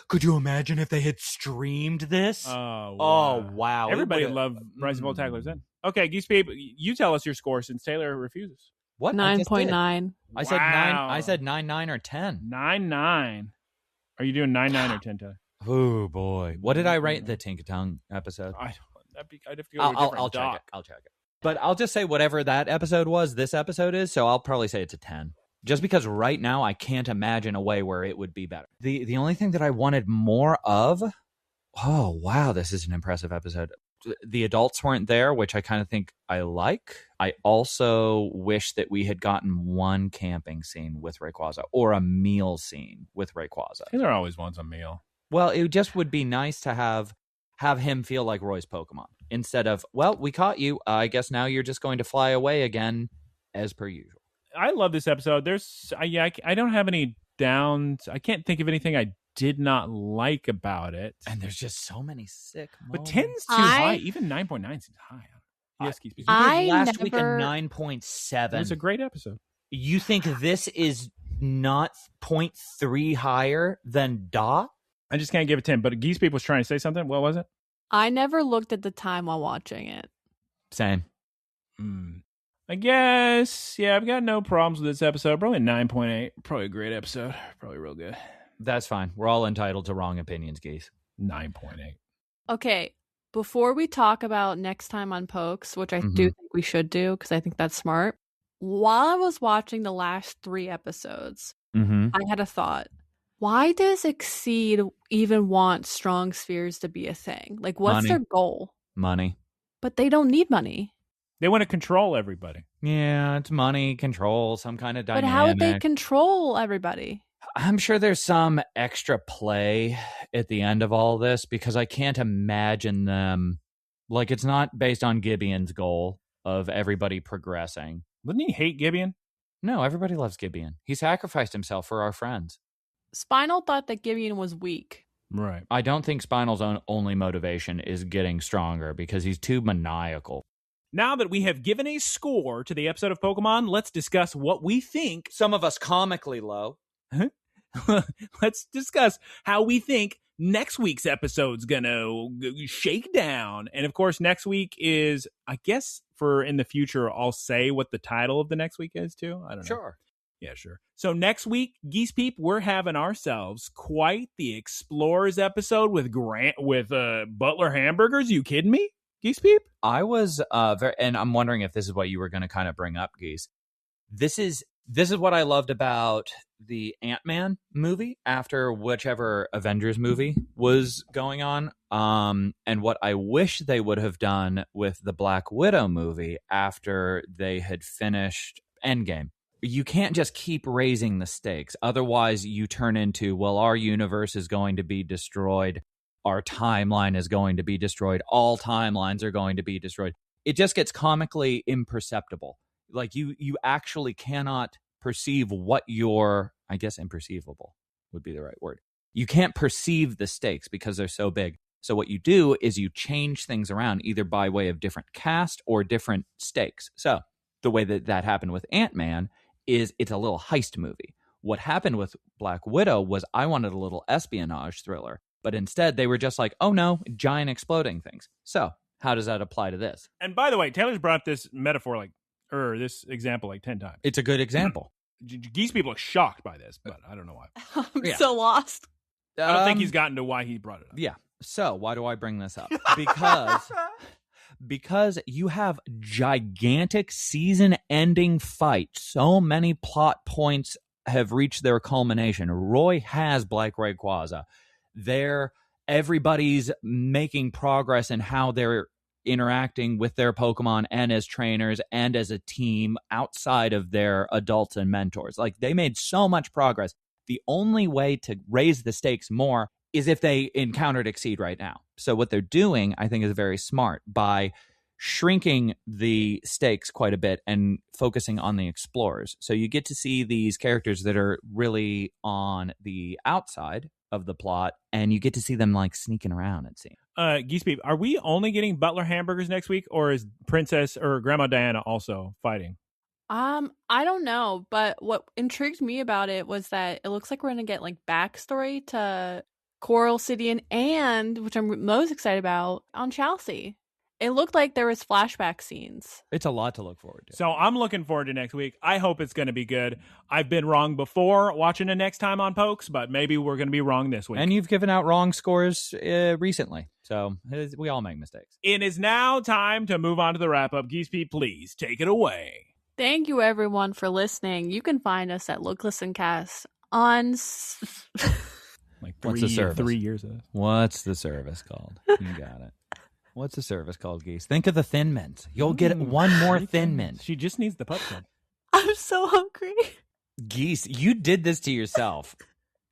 Could you imagine if they had streamed this? Oh, wow. Everybody loved Rise of Old Tacklers then. Okay, Geese Peep, you tell us your score since Taylor refuses. What? 9.9. I said 9. I said 9 or 10. 9. Are you doing 9 or 10, Taylor? Oh, boy. What did I rate the Tinkaton episode? I'd have to go to a different I'll check it. I'll check it. But I'll just say whatever that episode was, this episode is, so I'll probably say it's a 10. Just because right now I can't imagine a way where it would be better. The only thing that I wanted more of, oh, wow, this is an impressive episode. The adults weren't there, which I kind of think I like. I also wish that we had gotten one camping scene with Rayquaza or a meal scene with Rayquaza. Taylor always wants a meal. Well, it just would be nice to have him feel like Roy's Pokemon instead of, well, we caught you. I guess now you're just going to fly away again as per usual. I love this episode. I don't have any downs. I can't think of anything I did not like about it. And there's just so many sick moments. But 10's too high. Even 9.9 seems high. Yes, you did last week a 9.7. It was a great episode. You think this is not 0.3 higher than Dot? I just can't give it 10. But Geese Peep was trying to say something. What was it? I never looked at the time while watching it. Same. I guess, yeah, I've got no problems with this episode. Probably 9.8. Probably a great episode. Probably real good. That's fine. We're all entitled to wrong opinions, Geese. 9.8. Okay, before we talk about next time on Pokes, which I do think we should do because I think that's smart, while I was watching the last 3 episodes, I had a thought. Why does Exceed even want strong spheres to be a thing? Like, what's their goal? Money. But they don't need money. They want to control everybody. Yeah, it's money, control, some kind of dynamic. But how would they control everybody? I'm sure there's some extra play at the end of all this because I can't imagine them. Like, it's not based on Gibeon's goal of everybody progressing. Wouldn't he hate Gibeon? No, everybody loves Gibeon. He sacrificed himself for our friends. Spinal thought that Gibeon was weak. Right. I don't think Spinal's only motivation is getting stronger because he's too maniacal. Now that we have given a score to the episode of Pokemon, let's discuss what we think. Some of us comically low. Let's discuss how we think next week's episode's gonna shake down. And of course, next week is, I guess, for in the future, I'll say what the title of the next week is too. I don't know. Sure. Yeah, sure. So next week, Geese Peep, we're having ourselves quite the Explorers episode with Butler hamburgers. You kidding me, Geese Peep? I was and I'm wondering if this is what you were going to kind of bring up, Geese. This is what I loved about the Ant-Man movie after whichever Avengers movie was going on, and what I wish they would have done with the Black Widow movie after they had finished Endgame. You can't just keep raising the stakes. Otherwise, you turn into, well, our universe is going to be destroyed. Our timeline is going to be destroyed. All timelines are going to be destroyed. It just gets comically imperceptible. Like you actually cannot perceive what you're, I guess imperceivable would be the right word. You can't perceive the stakes because they're so big. So what you do is you change things around either by way of different cast or different stakes. So the way that happened with Ant-Man is it's a little heist movie. What happened with Black Widow was I wanted a little espionage thriller, but instead they were just like, oh no, giant exploding things. So how does that apply to this? And by the way, Taylor's brought up this metaphor this example like 10 times. It's a good example. Geese people are shocked by this, but I don't know why. I'm so lost. I don't think he's gotten to why he brought it up. Yeah. So why do I bring this up? Because you have gigantic season-ending fight, so many plot points have reached their culmination. Roy has Black Rayquaza. Everybody's making progress in how they're interacting with their Pokemon and as trainers and as a team outside of their adults and mentors. Like, they made so much progress. The only way to raise the stakes more is if they encountered Exceed right now. So what they're doing, I think, is very smart by shrinking the stakes quite a bit and focusing on the explorers. So you get to see these characters that are really on the outside of the plot, and you get to see them like sneaking around, it seems. Geese Peep, are we only getting Butler hamburgers next week, or is Princess or Grandma Diana also fighting? I don't know, but what intrigued me about it was that it looks like we're gonna get like backstory to Coral City and, which I'm most excited about, on Chelsea. It looked like there was flashback scenes. It's a lot to look forward to. So I'm looking forward to next week. I hope it's going to be good. I've been wrong before watching it next time on Pokes, but maybe we're going to be wrong this week. And you've given out wrong scores recently, so we all make mistakes. It is now time to move on to the wrap-up. Geese Pete, please take it away. Thank you, everyone, for listening. You can find us at Look, Listen, Cast on... Like What's the service? 3 years of this. What's the service called? You got it. What's the service called, Geese? Think of the Thin Mint. You'll get one more Thin Mint. She just needs the pup club. I'm so hungry. Geese, you did this to yourself.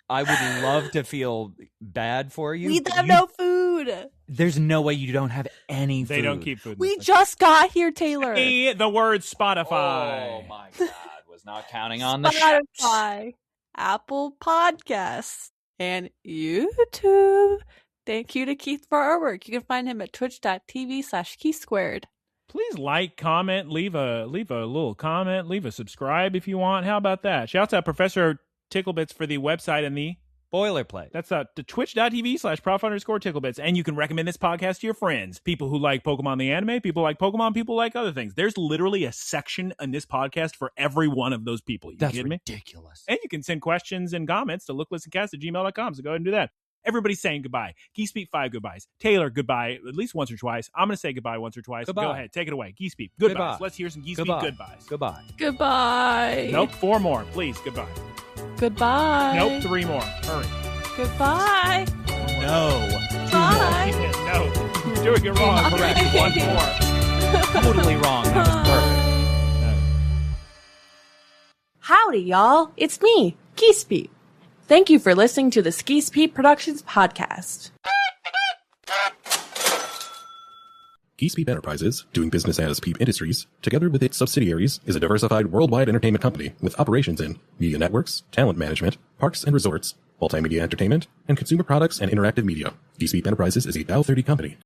I would love to feel bad for you. We have no food. There's no way you don't have any food. They don't keep food. We just got here, Taylor. Say the word Spotify. Oh, my God. Was not counting on the Spotify, Apple Podcasts, and YouTube. Thank you to Keith for our work. You can find him at twitch.tv/KeithSquared. Please like, comment, leave a little comment, leave a subscribe if you want. How about that? Shouts out Professor Ticklebits for the website and the boilerplate. That's the twitch.tv/prof_ticklebits. And you can recommend this podcast to your friends. People who like Pokemon the anime, people like Pokemon, people like other things. There's literally a section in this podcast for every one of those people. That's kidding me? Ridiculous. And you can send questions and comments to looklistencast@gmail.com. So go ahead and do that. Everybody's saying goodbye. Geese Peep, 5 goodbyes. Taylor, goodbye at least once or twice. I'm going to say goodbye once or twice. Goodbye. Go ahead. Take it away. Geese Peep, goodbyes. Goodbye. Let's hear some Geese Goodbye. Peep goodbyes. Goodbye. Goodbye. Nope, 4 more. Please, goodbye. Goodbye. Nope, 3 more. Hurry. Goodbye. No. Bye. No, you're doing it wrong. Correct. 1 more. Totally wrong. That was perfect. Howdy, y'all. It's me, Geese Peep. Thank you for listening to the Geese Peep Productions podcast. Geese Peep Enterprises, doing business as Peep Industries, together with its subsidiaries, is a diversified worldwide entertainment company with operations in media networks, talent management, parks and resorts, multimedia entertainment, and consumer products and interactive media. Geese Peep Enterprises is a Dow 30 company